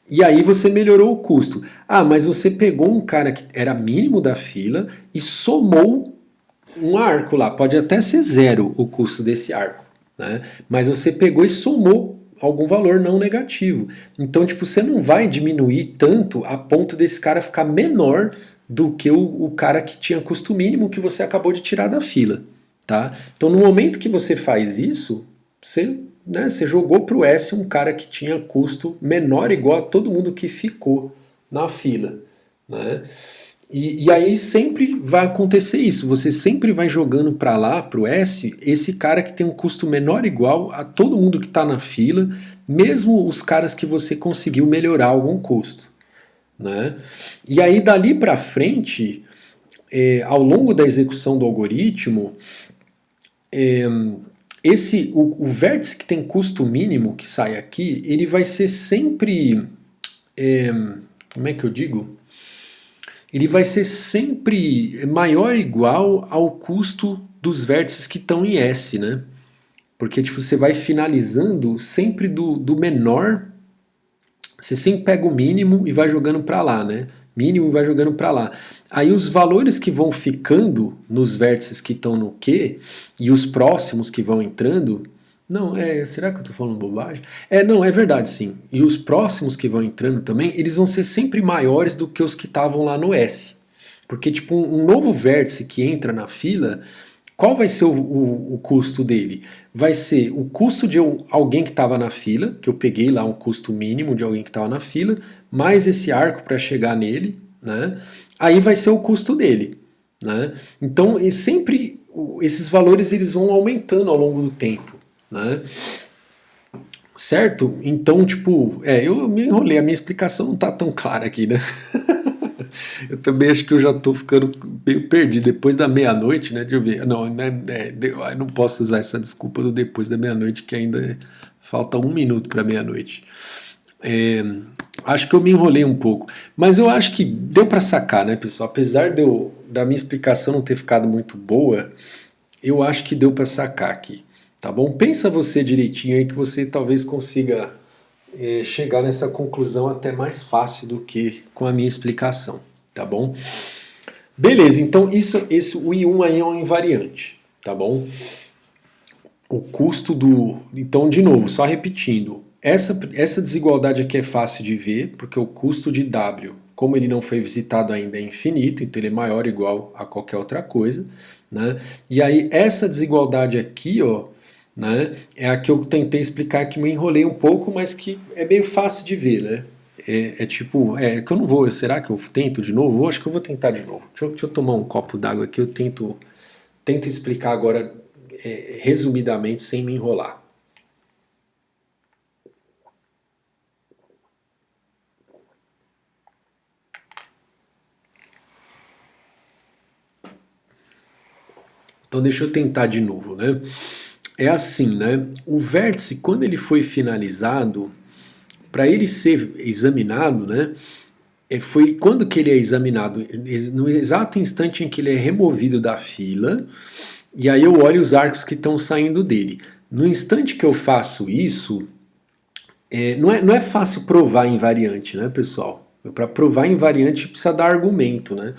E aí você melhorou o custo. Ah, mas você pegou um cara que era mínimo da fila e somou um arco lá. Pode até ser zero o custo desse arco, né? Mas você pegou e somou algum valor não negativo. Então, tipo, você não vai diminuir tanto a ponto desse cara ficar menor do que o cara que tinha custo mínimo que você acabou de tirar da fila, tá? Então, no momento que você faz isso, você jogou para o S um cara que tinha custo menor igual a todo mundo que ficou na fila, né? E aí sempre vai acontecer isso, você sempre vai jogando para lá, para o S, esse cara que tem um custo menor igual a todo mundo que está na fila, mesmo os caras que você conseguiu melhorar algum custo, né? E aí dali para frente, ao longo da execução do algoritmo, o vértice que tem custo mínimo que sai aqui, ele vai ser sempre, como é que eu digo? Ele vai ser sempre maior ou igual ao custo dos vértices que estão em S, né? Porque tipo, você vai finalizando sempre do menor, você sempre pega o mínimo e vai jogando para lá, né? Mínimo e vai jogando para lá. Aí os valores que vão ficando nos vértices que estão no Q e os próximos que vão entrando, não, será que eu estou falando bobagem? Não, é verdade sim. E os próximos que vão entrando também, eles vão ser sempre maiores do que os que estavam lá no S. Porque, tipo, um novo vértice que entra na fila, qual vai ser o custo dele? Vai ser o custo de alguém que estava na fila, que eu peguei lá um custo mínimo de alguém que estava na fila, mais esse arco para chegar nele, né? Aí vai ser o custo dele, né? Então, e sempre esses valores eles vão aumentando ao longo do tempo, né? Certo? Então, tipo, eu me enrolei, a minha explicação não tá tão clara aqui, né? Eu também acho que eu já tô ficando meio perdido depois da meia-noite, né? Deixa eu ver. Não, eu não posso usar essa desculpa do depois da meia-noite, que ainda falta um minuto para meia-noite. Acho que eu me enrolei um pouco, mas eu acho que deu para sacar, né, pessoal? Apesar da minha explicação não ter ficado muito boa, eu acho que deu para sacar aqui, tá bom? Pensa você direitinho aí que você talvez consiga chegar nessa conclusão até mais fácil do que com a minha explicação, tá bom? Beleza, então o I1 aí é um invariante, tá bom? O custo do... Então, de novo, só repetindo, essa desigualdade aqui é fácil de ver, porque o custo de W, como ele não foi visitado ainda, é infinito, então ele é maior ou igual a qualquer outra coisa, né? E aí essa desigualdade aqui, ó, né, é a que eu tentei explicar que me enrolei um pouco, mas que é meio fácil de ver, né? Tipo, que eu não vou, será que eu tento de novo? Eu acho que eu vou tentar de novo. Deixa eu tomar um copo d'água aqui, eu tento explicar agora resumidamente, sem me enrolar. Então deixa eu tentar de novo, né? É assim, né? O vértice, quando ele foi finalizado, para ele ser examinado, né? Foi quando que ele é examinado? No exato instante em que ele é removido da fila, e aí eu olho os arcos que estão saindo dele. No instante que eu faço isso, não é fácil provar invariante, né, pessoal? Para provar invariante precisa dar argumento, né?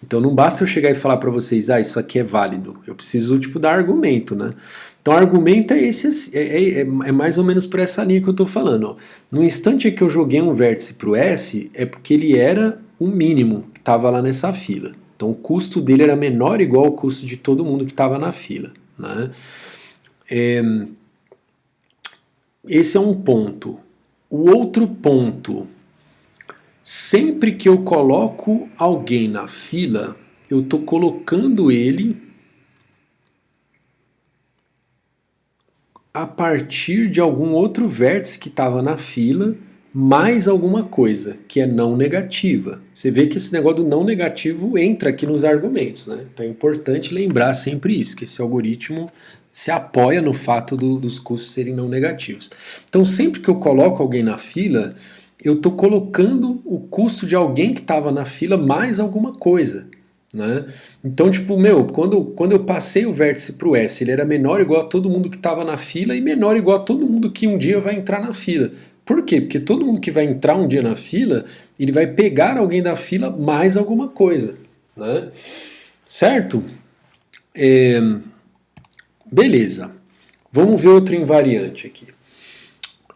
Então não basta eu chegar e falar para vocês, isso aqui é válido. Eu preciso tipo dar argumento, né? Então argumento é esse, é mais ou menos por essa linha que eu estou falando. Ó. No instante que eu joguei um vértice para o S, é porque ele era o mínimo que estava lá nessa fila. Então o custo dele era menor ou igual ao custo de todo mundo que estava na fila, né? Esse é um ponto. O outro ponto, sempre que eu coloco alguém na fila, eu estou colocando ele a partir de algum outro vértice que estava na fila, mais alguma coisa que é não negativa. Você vê que esse negócio do não negativo entra aqui nos argumentos, né? Então é importante lembrar sempre isso, que esse algoritmo se apoia no fato dos custos serem não negativos. Então sempre que eu coloco alguém na fila, eu estou colocando o custo de alguém que estava na fila mais alguma coisa. Né? Então, tipo, quando eu passei o vértice para o S, ele era menor ou igual a todo mundo que estava na fila e menor ou igual a todo mundo que um dia vai entrar na fila. Por quê? Porque todo mundo que vai entrar um dia na fila, ele vai pegar alguém da fila mais alguma coisa. Né? Certo? Beleza. Vamos ver outro invariante aqui.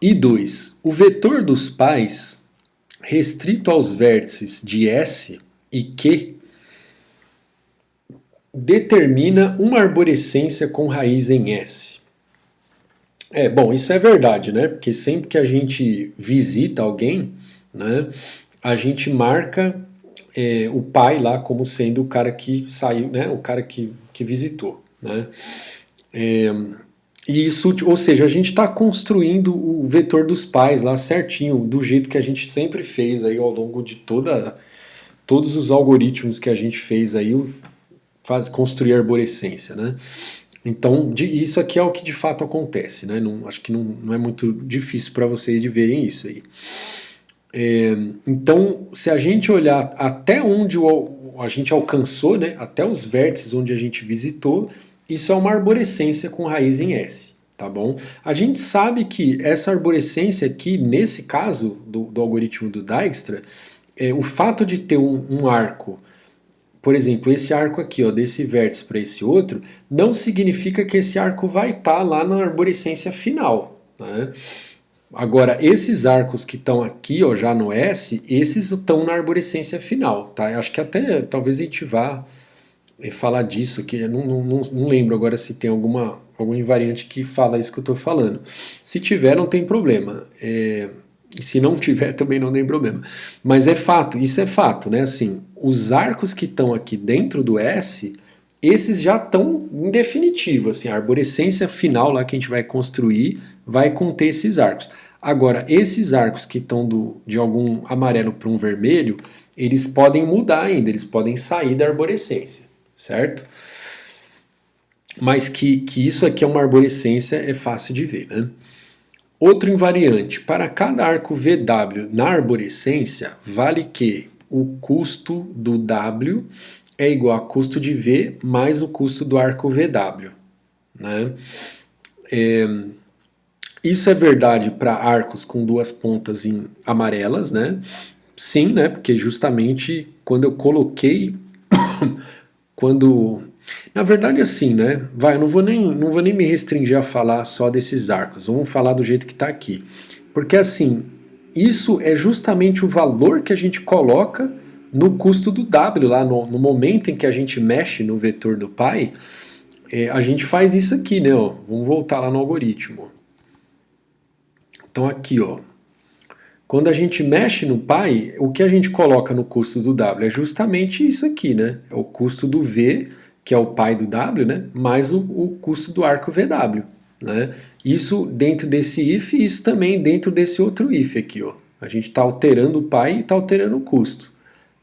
I2. O vetor dos pais restrito aos vértices de S e Q determina uma arborescência com raiz em S. Bom, isso é verdade, né? Porque sempre que a gente visita alguém, né, a gente marca o pai lá como sendo o cara que saiu, né, o cara que visitou, né? E isso, ou seja, a gente está construindo o vetor dos pais lá certinho, do jeito que a gente sempre fez aí ao longo de todos os algoritmos que a gente fez aí, construir arborescência, né? Então, isso aqui é o que de fato acontece, né? Acho que não é muito difícil para vocês de verem isso aí. Então, se a gente olhar até onde a gente alcançou, né? Até os vértices onde a gente visitou, isso é uma arborescência com raiz em S, tá bom? A gente sabe que essa arborescência aqui, nesse caso do algoritmo do Dijkstra, o fato de ter um arco, por exemplo, esse arco aqui, ó, desse vértice para esse outro, não significa que esse arco vai estar lá na arborescência final. Né? Agora, esses arcos que estão aqui, ó, já no S, esses estão na arborescência final. Tá? Acho que até talvez a gente vá falar disso, que eu não lembro agora se tem algum invariante que fala isso que eu estou falando. Se tiver, não tem problema. E se não tiver, também não tem problema. Mas é fato, isso é fato, né? Assim, os arcos que estão aqui dentro do S, esses já estão em definitivo, assim, a arborescência final lá que a gente vai construir vai conter esses arcos. Agora, esses arcos que estão de algum amarelo para um vermelho, eles podem mudar ainda, eles podem sair da arborescência, certo? Mas que isso aqui é uma arborescência é fácil de ver, né? Outro invariante, para cada arco VW na arborescência, vale que o custo do W é igual a custo de V mais o custo do arco VW. Né? Isso é verdade para arcos com duas pontas em amarelas, né? Sim, né? Porque justamente quando eu coloquei, na verdade, assim, né? Eu não vou nem me restringir a falar só desses arcos. Vamos falar do jeito que está aqui. Porque, assim, isso é justamente o valor que a gente coloca no custo do W, lá no momento em que a gente mexe no vetor do pai, a gente faz isso aqui, né? Ó. Vamos voltar lá no algoritmo. Então, aqui, ó. Quando a gente mexe no pai, o que a gente coloca no custo do W é justamente isso aqui, né? É o custo do V, que é o pai do W, né? Mais o custo do arco VW, né? Isso dentro desse if e isso também dentro desse outro if aqui, ó. A gente está alterando o pai e está alterando o custo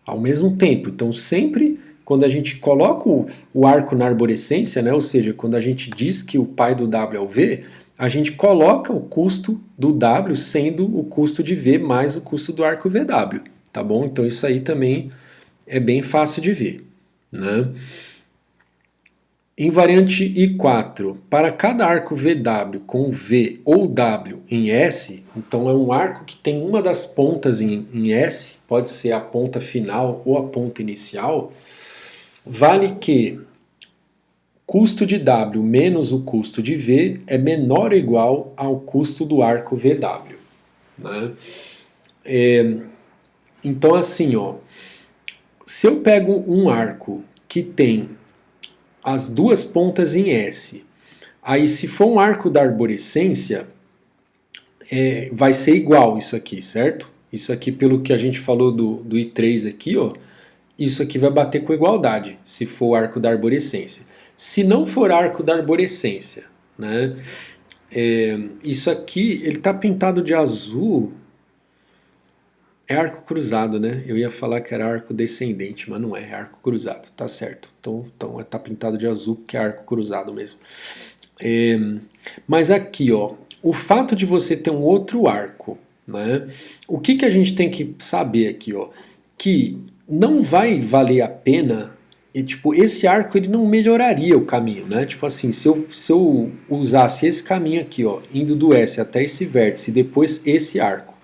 ao mesmo tempo. Então sempre quando a gente coloca o arco na arborescência, né? Ou seja, quando a gente diz que o pai do W é o V, a gente coloca o custo do W sendo o custo de V mais o custo do arco VW, tá bom? Então isso aí também é bem fácil de ver, né? Invariante I4, para cada arco VW com V ou W em S, então é um arco que tem uma das pontas em S, pode ser a ponta final ou a ponta inicial, vale que custo de W menos o custo de V é menor ou igual ao custo do arco VW. Né? Então, assim, ó, se eu pego um arco que tem as duas pontas em S, aí se for um arco da arborescência, vai ser igual isso aqui, certo? Isso aqui, pelo que a gente falou do I3 aqui, ó, isso aqui vai bater com igualdade, se for arco da arborescência. Se não for arco da arborescência, né, isso aqui, ele está pintado de azul, É arco cruzado, né? Eu ia falar que era arco descendente, mas não é, é arco cruzado, tá certo. Então tá pintado de azul porque é arco cruzado mesmo. É, mas aqui, ó, o fato de você ter um outro arco, né? O que a gente tem que saber aqui, ó? Que não vai valer a pena, e, tipo, esse arco ele não melhoraria o caminho, né? Tipo assim, se eu usasse esse caminho aqui, ó, indo do S até esse vértice e depois esse arco,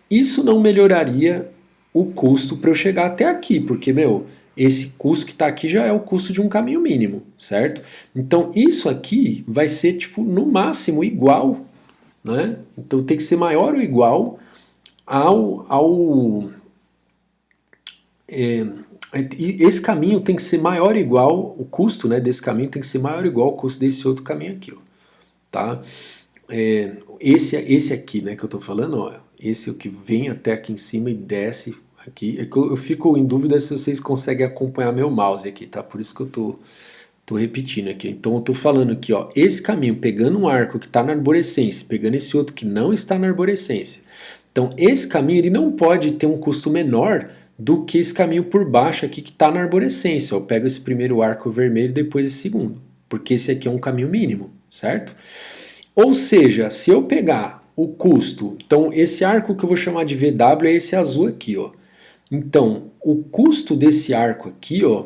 isso não melhoraria o custo para eu chegar até aqui, porque, meu, esse custo que está aqui já é o custo de um caminho mínimo, certo? Então isso aqui vai ser, tipo, no máximo igual, né? Então tem que ser maior ou igual ao esse caminho tem que ser maior ou igual, o custo, né, desse caminho tem que ser maior ou igual ao custo desse outro caminho aqui, ó, tá? Esse aqui, né, que eu tô falando, ó, esse é o que vem até aqui em cima e desce aqui. É que eu fico em dúvida se vocês conseguem acompanhar meu mouse aqui, tá? Por isso que eu tô repetindo aqui. Então eu tô falando aqui, ó, esse caminho pegando um arco que está na arborescência, pegando esse outro que não está na arborescência. Então esse caminho ele não pode ter um custo menor do que esse caminho por baixo aqui que está na arborescência. Eu pego esse primeiro arco vermelho e depois esse segundo, porque esse aqui é um caminho mínimo, certo? Ou seja, se eu pegar o custo, então esse arco que eu vou chamar de VW é esse azul aqui, ó. Então, o custo desse arco aqui, ó,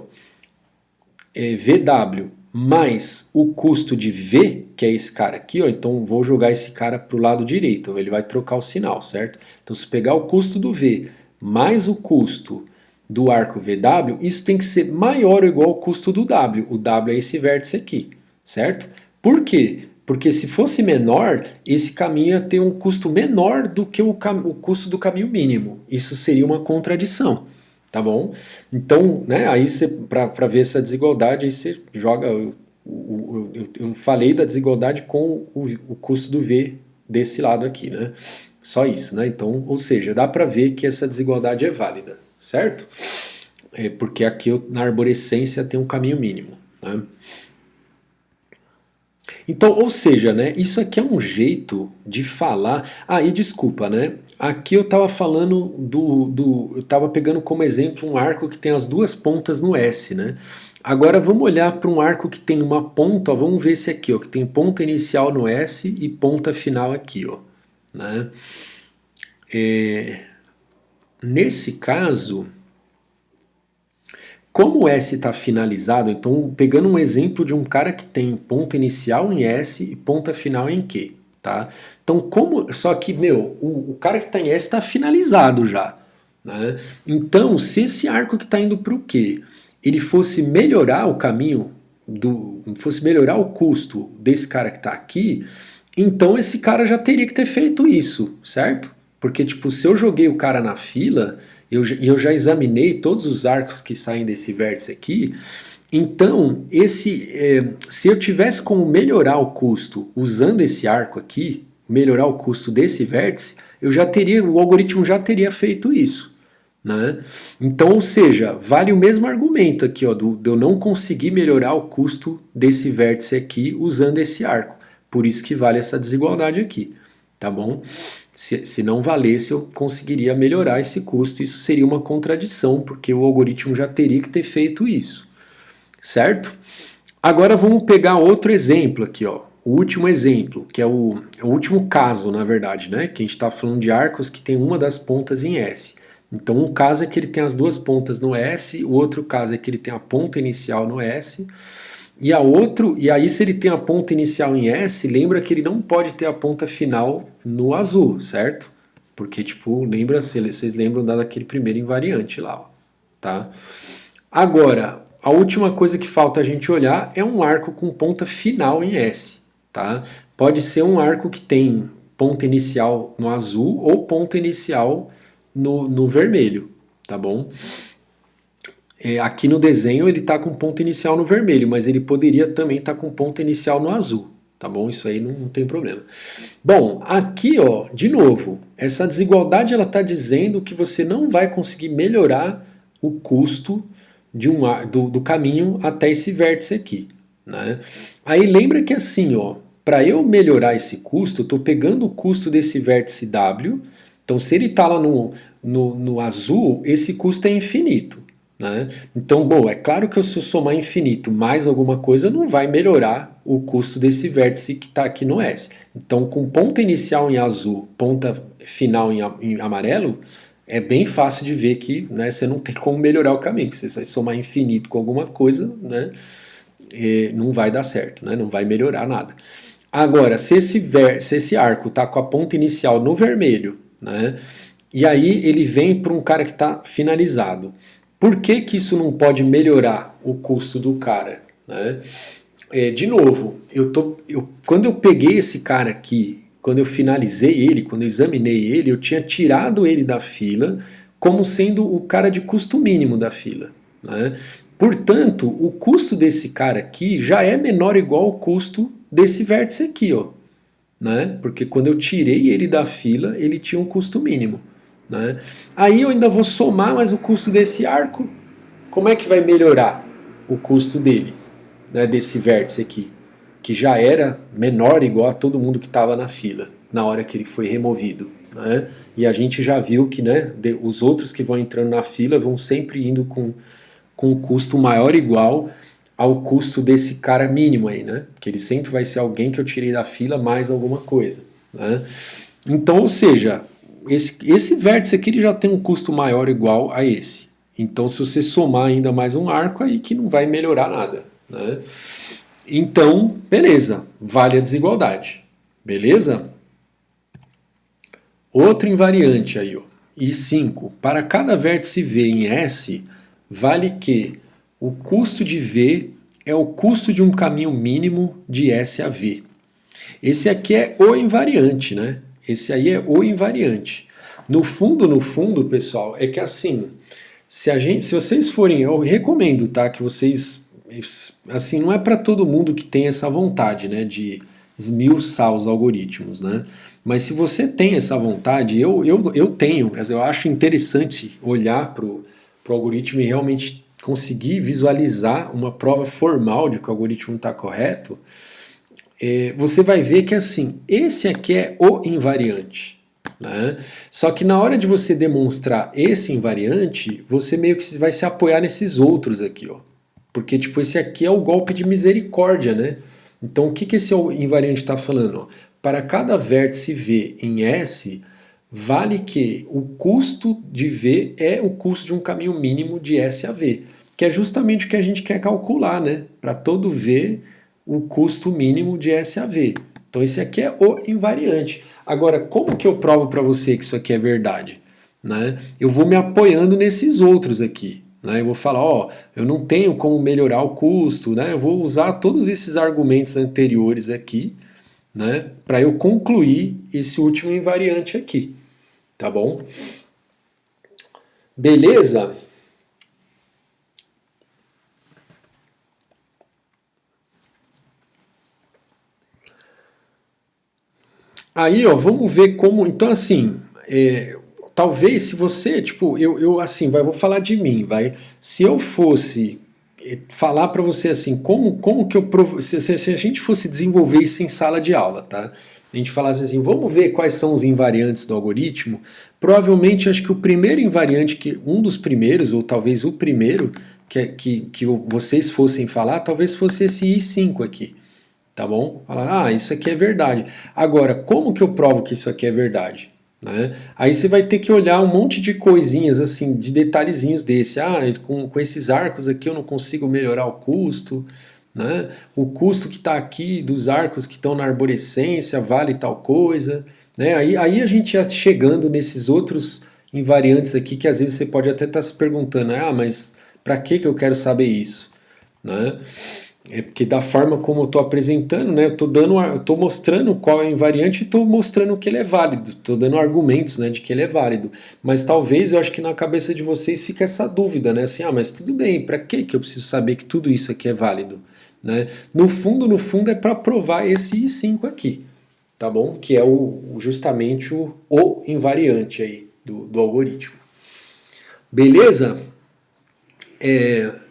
é VW mais o custo de V, que é esse cara aqui, ó. Então, vou jogar esse cara para o lado direito, ele vai trocar o sinal, certo? Então, se pegar o custo do V mais o custo do arco VW, isso tem que ser maior ou igual ao custo do W. O W é esse vértice aqui, certo? Por quê? Porque se fosse menor, esse caminho ia ter um custo menor do que o custo do caminho mínimo. Isso seria uma contradição, tá bom? Então, né, aí você, para ver essa desigualdade, aí você joga. Eu falei da desigualdade com o custo do V desse lado aqui, né? Só isso, né? Então, ou seja, dá para ver que essa desigualdade é válida, certo? Porque aqui na arborescência tem um caminho mínimo, né? Então, ou seja, né, isso aqui é um jeito de falar. Ah, e desculpa, né? Aqui eu estava falando eu estava pegando como exemplo um arco que tem as duas pontas no S, né? Agora vamos olhar para um arco que tem uma ponta, ó, vamos ver esse aqui, ó, que tem ponta inicial no S e ponta final aqui, ó, né? Nesse caso, como o S está finalizado, então pegando um exemplo de um cara que tem ponta inicial em S e ponta final em Q, tá? Então só que, meu, o cara que está em S está finalizado já, né? Então, se esse arco que está indo para o Q, ele fosse melhorar o caminho, fosse melhorar o custo desse cara que está aqui, então esse cara já teria que ter feito isso, certo? Porque, tipo, se eu joguei o cara na fila eu já examinei todos os arcos que saem desse vértice aqui, então se eu tivesse como melhorar o custo usando esse arco aqui, melhorar o custo desse vértice, o algoritmo já teria feito isso. Né? Então, ou seja, vale o mesmo argumento aqui, ó, de eu não conseguir melhorar o custo desse vértice aqui usando esse arco. Por isso que vale essa desigualdade aqui, tá bom? Se não valesse, eu conseguiria melhorar esse custo. Isso seria uma contradição, porque o algoritmo já teria que ter feito isso, certo? Agora vamos pegar outro exemplo aqui, ó. O último exemplo, que é o último caso, na verdade, né? Que a gente está falando de arcos que tem uma das pontas em S. Então, um caso é que ele tem as duas pontas no S, o outro caso é que ele tem a ponta inicial no S. E aí, se ele tem a ponta inicial em S, lembra que ele não pode ter a ponta final no azul, certo? Porque, tipo, vocês lembram daquele primeiro invariante lá, ó, tá? Agora, a última coisa que falta a gente olhar é um arco com ponta final em S, tá? Pode ser um arco que tem ponta inicial no azul ou ponta inicial no vermelho, tá bom? Aqui no desenho ele está com ponto inicial no vermelho, mas ele poderia também estar com ponto inicial no azul, tá bom? Isso aí não tem problema. Bom, aqui, ó, de novo, essa desigualdade ela está dizendo que você não vai conseguir melhorar o custo do caminho até esse vértice aqui, né? Aí lembra que assim, ó, para eu melhorar esse custo, eu estou pegando o custo desse vértice W. Então, se ele está lá no azul, esse custo é infinito. Né? Então, bom, é claro que se eu somar infinito mais alguma coisa, não vai melhorar o custo desse vértice que está aqui no S. Então, com ponta inicial em azul, ponta final em amarelo, é bem fácil de ver que, né, você não tem como melhorar o caminho. Se você somar infinito com alguma coisa, né, não vai dar certo, né, não vai melhorar nada. Agora, se esse arco está com a ponta inicial no vermelho, né, e aí ele vem para um cara que está finalizado, por que que isso não pode melhorar o custo do cara? Né? De novo, quando eu peguei esse cara aqui, quando eu finalizei ele, quando eu examinei ele, eu tinha tirado ele da fila como sendo o cara de custo mínimo da fila. Né? Portanto, o custo desse cara aqui já é menor ou igual ao custo desse vértice aqui, ó. Né? Porque quando eu tirei ele da fila, ele tinha um custo mínimo. Né? Aí eu ainda vou somar mais o custo desse arco. Como é que vai melhorar o custo dele, né, desse vértice aqui? Que já era menor igual a todo mundo que estava na fila, na hora que ele foi removido. Né? E a gente já viu que, né, os outros que vão entrando na fila vão sempre indo com um custo maior ou igual ao custo desse cara mínimo aí, né? Porque ele sempre vai ser alguém que eu tirei da fila mais alguma coisa. Né? Então, ou seja, esse vértice aqui ele já tem um custo maior ou igual a esse. Então, se você somar ainda mais um arco, aí que não vai melhorar nada. Né? Então, beleza, vale a desigualdade. Beleza? Outro invariante aí, ó. I5. Para cada vértice V em S, vale que o custo de V é o custo de um caminho mínimo de S a V. Esse aqui é o invariante, né? Esse aí é o invariante. No fundo, pessoal, é que assim, se vocês forem, eu recomendo, tá, que vocês, assim, não é para todo mundo que tem essa vontade, né, de esmiuçar os algoritmos, né? Mas se você tem essa vontade, eu tenho, eu acho interessante olhar para o algoritmo e realmente conseguir visualizar uma prova formal de que o algoritmo está correto. Você vai ver que assim, esse aqui é o invariante. Né? Só que na hora de você demonstrar esse invariante, você meio que vai se apoiar nesses outros aqui, ó. Porque tipo, esse aqui é o golpe de misericórdia, né? Então o que esse invariante está falando? Ó? Para cada vértice V em S, vale que o custo de V é o custo de um caminho mínimo de S a V, que é justamente o que a gente quer calcular, né? Para todo V, o custo mínimo de S a V. Então esse aqui é o invariante. Agora, como que eu provo para você que isso aqui é verdade? Né? Eu vou me apoiando nesses outros aqui. Né? Eu vou falar, ó, eu não tenho como melhorar o custo, né? Eu vou usar todos esses argumentos anteriores aqui, né? Para eu concluir esse último invariante aqui. Tá bom? Beleza? Aí, ó, vamos ver como. Então, assim, talvez se você, tipo, eu assim, vou falar de mim, vai. Se eu fosse falar para você assim, como que eu se a gente fosse desenvolver isso em sala de aula, tá? A gente falasse assim, vamos ver quais são os invariantes do algoritmo. Provavelmente, acho que o primeiro invariante, um dos primeiros, ou talvez o primeiro, que vocês fossem falar, talvez fosse esse I5 aqui. Tá bom? Falar, isso aqui é verdade. Agora, como que eu provo que isso aqui é verdade? Né? Aí você vai ter que olhar um monte de coisinhas assim, de detalhezinhos desse. Com esses arcos aqui eu não consigo melhorar o custo. Né? O custo que está aqui dos arcos que estão na arborescência vale tal coisa. Né? Aí a gente já chegando nesses outros invariantes aqui que às vezes você pode até estar se perguntando, mas para que eu quero saber isso? Né? É porque da forma como eu estou apresentando, né, eu tô mostrando qual é o invariante e estou mostrando que ele é válido, estou dando argumentos, né, de que ele é válido. Mas talvez eu acho que na cabeça de vocês fica essa dúvida, né, assim, mas tudo bem, para que eu preciso saber que tudo isso aqui é válido? Né? No fundo é para provar esse I5 aqui, tá bom? Que é justamente o invariante aí do algoritmo. Beleza?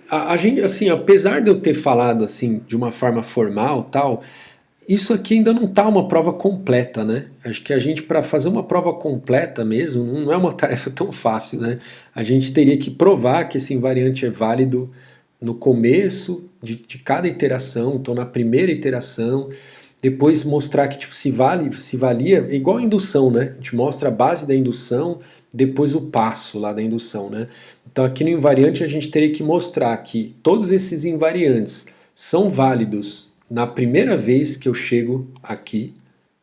A gente, assim, apesar de eu ter falado assim de uma forma formal, tal, isso aqui ainda não está uma prova completa, né? Acho que a gente, para fazer uma prova completa mesmo, não é uma tarefa tão fácil, né? A gente teria que provar que esse invariante é válido no começo de cada iteração, então na primeira iteração, depois mostrar que tipo, se valia, igual a indução, né? A gente mostra a base da indução, depois o passo lá da indução, né? Então aqui no invariante a gente teria que mostrar que todos esses invariantes são válidos na primeira vez que eu chego aqui,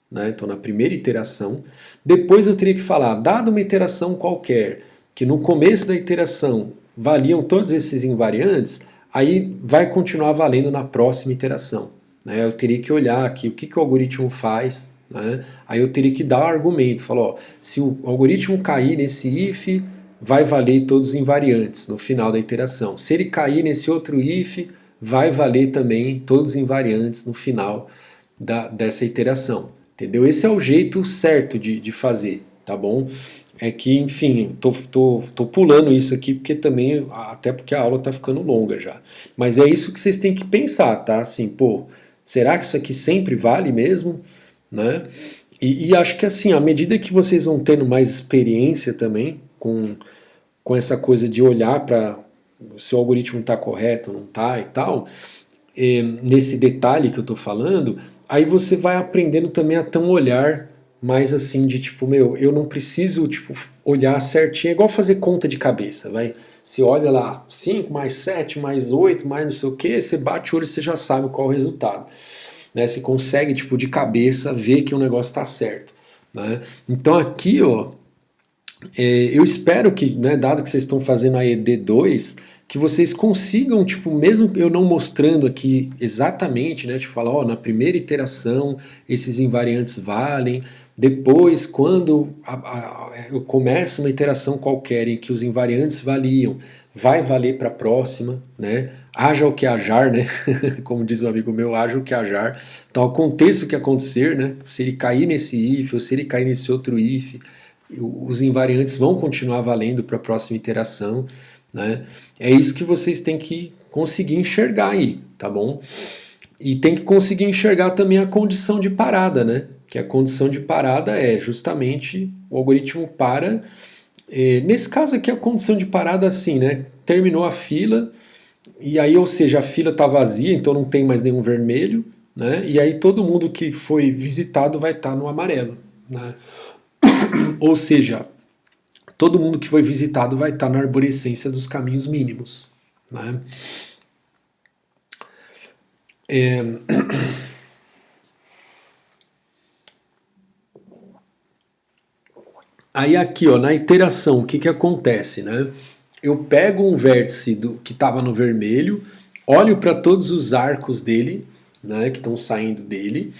né? Então na primeira iteração. Depois eu teria que falar, dada uma iteração qualquer, que no começo da iteração valiam todos esses invariantes, aí vai continuar valendo na próxima iteração. Né? Eu teria que olhar aqui o que o algoritmo faz, né? Aí eu teria que dar o argumento, falar, ó, se o algoritmo cair nesse if, vai valer todos os invariantes no final da iteração. Se ele cair nesse outro if, vai valer também todos os invariantes no final dessa iteração. Entendeu? Esse é o jeito certo de fazer, tá bom? É que, enfim, tô pulando isso aqui porque também, até porque a aula tá ficando longa já. Mas é isso que vocês têm que pensar, tá? Assim, pô, será que isso aqui sempre vale mesmo? Né? E acho que assim, à medida que vocês vão tendo mais experiência também com essa coisa de olhar para se o algoritmo está correto ou não está e tal, nesse detalhe que eu estou falando, aí você vai aprendendo também a ter um olhar mais assim de tipo, meu, eu não preciso tipo olhar certinho, é igual fazer conta de cabeça, vai. Você olha lá, 5 mais 7 mais 8 mais não sei o que, você bate o olho e você já sabe qual é o resultado. Né? Você consegue, tipo, de cabeça ver que o negócio está certo. Né? Então aqui, ó, eu espero que, né, dado que vocês estão fazendo a ED2, que vocês consigam, tipo, mesmo eu não mostrando aqui exatamente, né, de falar, ó, na primeira iteração esses invariantes valem, depois quando eu começo uma iteração qualquer em que os invariantes valiam, vai valer para a próxima, né, haja o que hajar, né, como diz um amigo meu, haja o que hajar, então aconteça o que acontecer, né, se ele cair nesse if ou se ele cair nesse outro if, os invariantes vão continuar valendo para a próxima iteração, né? É isso que vocês têm que conseguir enxergar aí, tá bom? E tem que conseguir enxergar também a condição de parada, né? Que a condição de parada é justamente o algoritmo para. Nesse caso aqui, a condição de parada, assim, né? Terminou a fila, e aí, ou seja, a fila está vazia, então não tem mais nenhum vermelho, né? E aí todo mundo que foi visitado vai estar no amarelo, né? Ou seja, todo mundo que foi visitado vai estar na arborescência dos caminhos mínimos. Né? Aí aqui, ó, na iteração, o que, que acontece? Né? Eu pego um vértice que estava no vermelho, olho para todos os arcos dele, né, que estão saindo dele,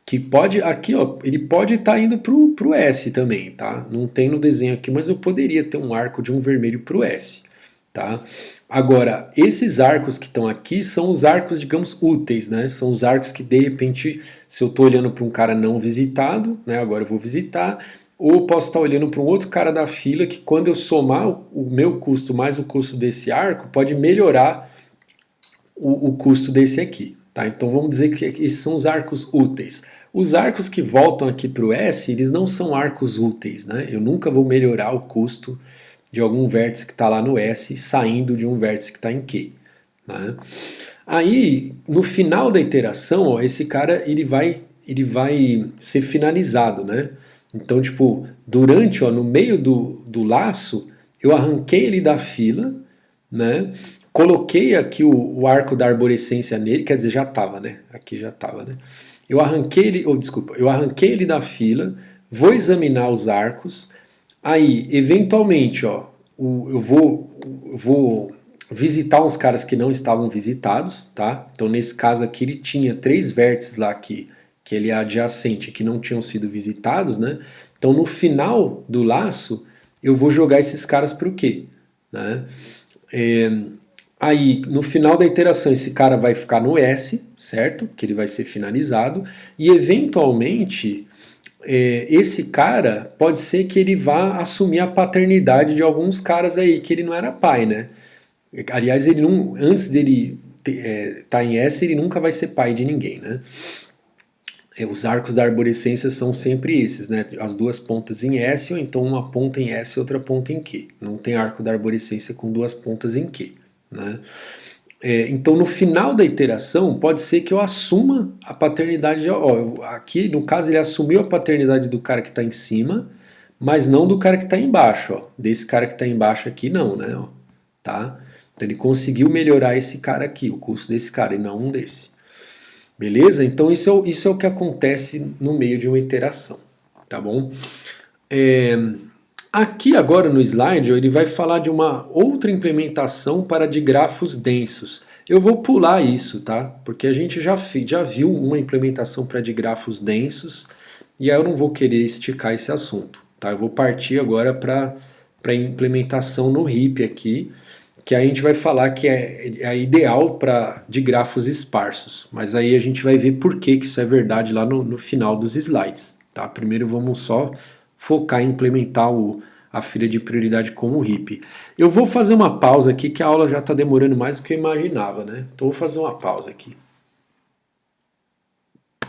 que pode, aqui ó, ele pode estar indo pro S também, tá? Não tem no desenho aqui, mas eu poderia ter um arco de um vermelho pro S, tá? Agora, esses arcos que estão aqui são os arcos, digamos, úteis, né? São os arcos que, de repente, se eu estou olhando para um cara não visitado, né? Agora eu vou visitar, ou posso estar olhando para um outro cara da fila que, quando eu somar o meu custo mais o custo desse arco, pode melhorar o custo desse aqui. Tá? Então vamos dizer que esses são os arcos úteis. Os arcos que voltam aqui para o S, eles não são arcos úteis. Né? Eu nunca vou melhorar o custo de algum vértice que está lá no S saindo de um vértice que está em Q. Né? Aí, no final da iteração, ó, esse cara ele vai ser finalizado. Né? Então, tipo, durante, ó, no meio do laço, eu arranquei ele da fila, né? Coloquei aqui o arco da arborescência nele, quer dizer, já estava, né? Aqui já estava, né? Eu arranquei ele, desculpa, eu arranquei ele da fila, vou examinar os arcos, aí, eventualmente, ó, eu vou visitar uns caras que não estavam visitados, tá? Então, nesse caso aqui, ele tinha 3 vértices lá que ele é adjacente, que não tinham sido visitados, né? Então, no final do laço, eu vou jogar esses caras para o quê? Né? Aí, no final da iteração, esse cara vai ficar no S, certo? Que ele vai ser finalizado. E, eventualmente, esse cara pode ser que ele vá assumir a paternidade de alguns caras aí, que ele não era pai, né? Aliás, ele não, antes dele estar em S, ele nunca vai ser pai de ninguém, né? Os arcos da arborescência são sempre esses, né? As duas pontas em S, ou então uma ponta em S e outra ponta em Q. Não tem arco da arborescência com duas pontas em Q, né? Então, no final da iteração, pode ser que eu assuma a paternidade. Ó, aqui, no caso, ele assumiu a paternidade do cara que está em cima, mas não do cara que está embaixo. Ó. Desse cara que está embaixo aqui, não, né? Ó, tá? Então, ele conseguiu melhorar esse cara aqui, o custo desse cara, e não um desse. Beleza? Então, isso é o que acontece no meio de uma iteração. Tá bom? Aqui agora no slide ele vai falar de uma outra implementação para digrafos densos. Eu vou pular isso, tá? Porque a gente já viu uma implementação para digrafos densos e aí eu não vou querer esticar esse assunto, tá? Eu vou partir agora para a implementação no RIP aqui, que aí a gente vai falar que é ideal para digrafos esparsos. Mas aí a gente vai ver por que isso é verdade lá no final dos slides, tá? Primeiro vamos só focar em implementar a filha de prioridade com o RIP. Eu vou fazer uma pausa aqui, que a aula já está demorando mais do que eu imaginava, né? Então vou fazer uma pausa aqui.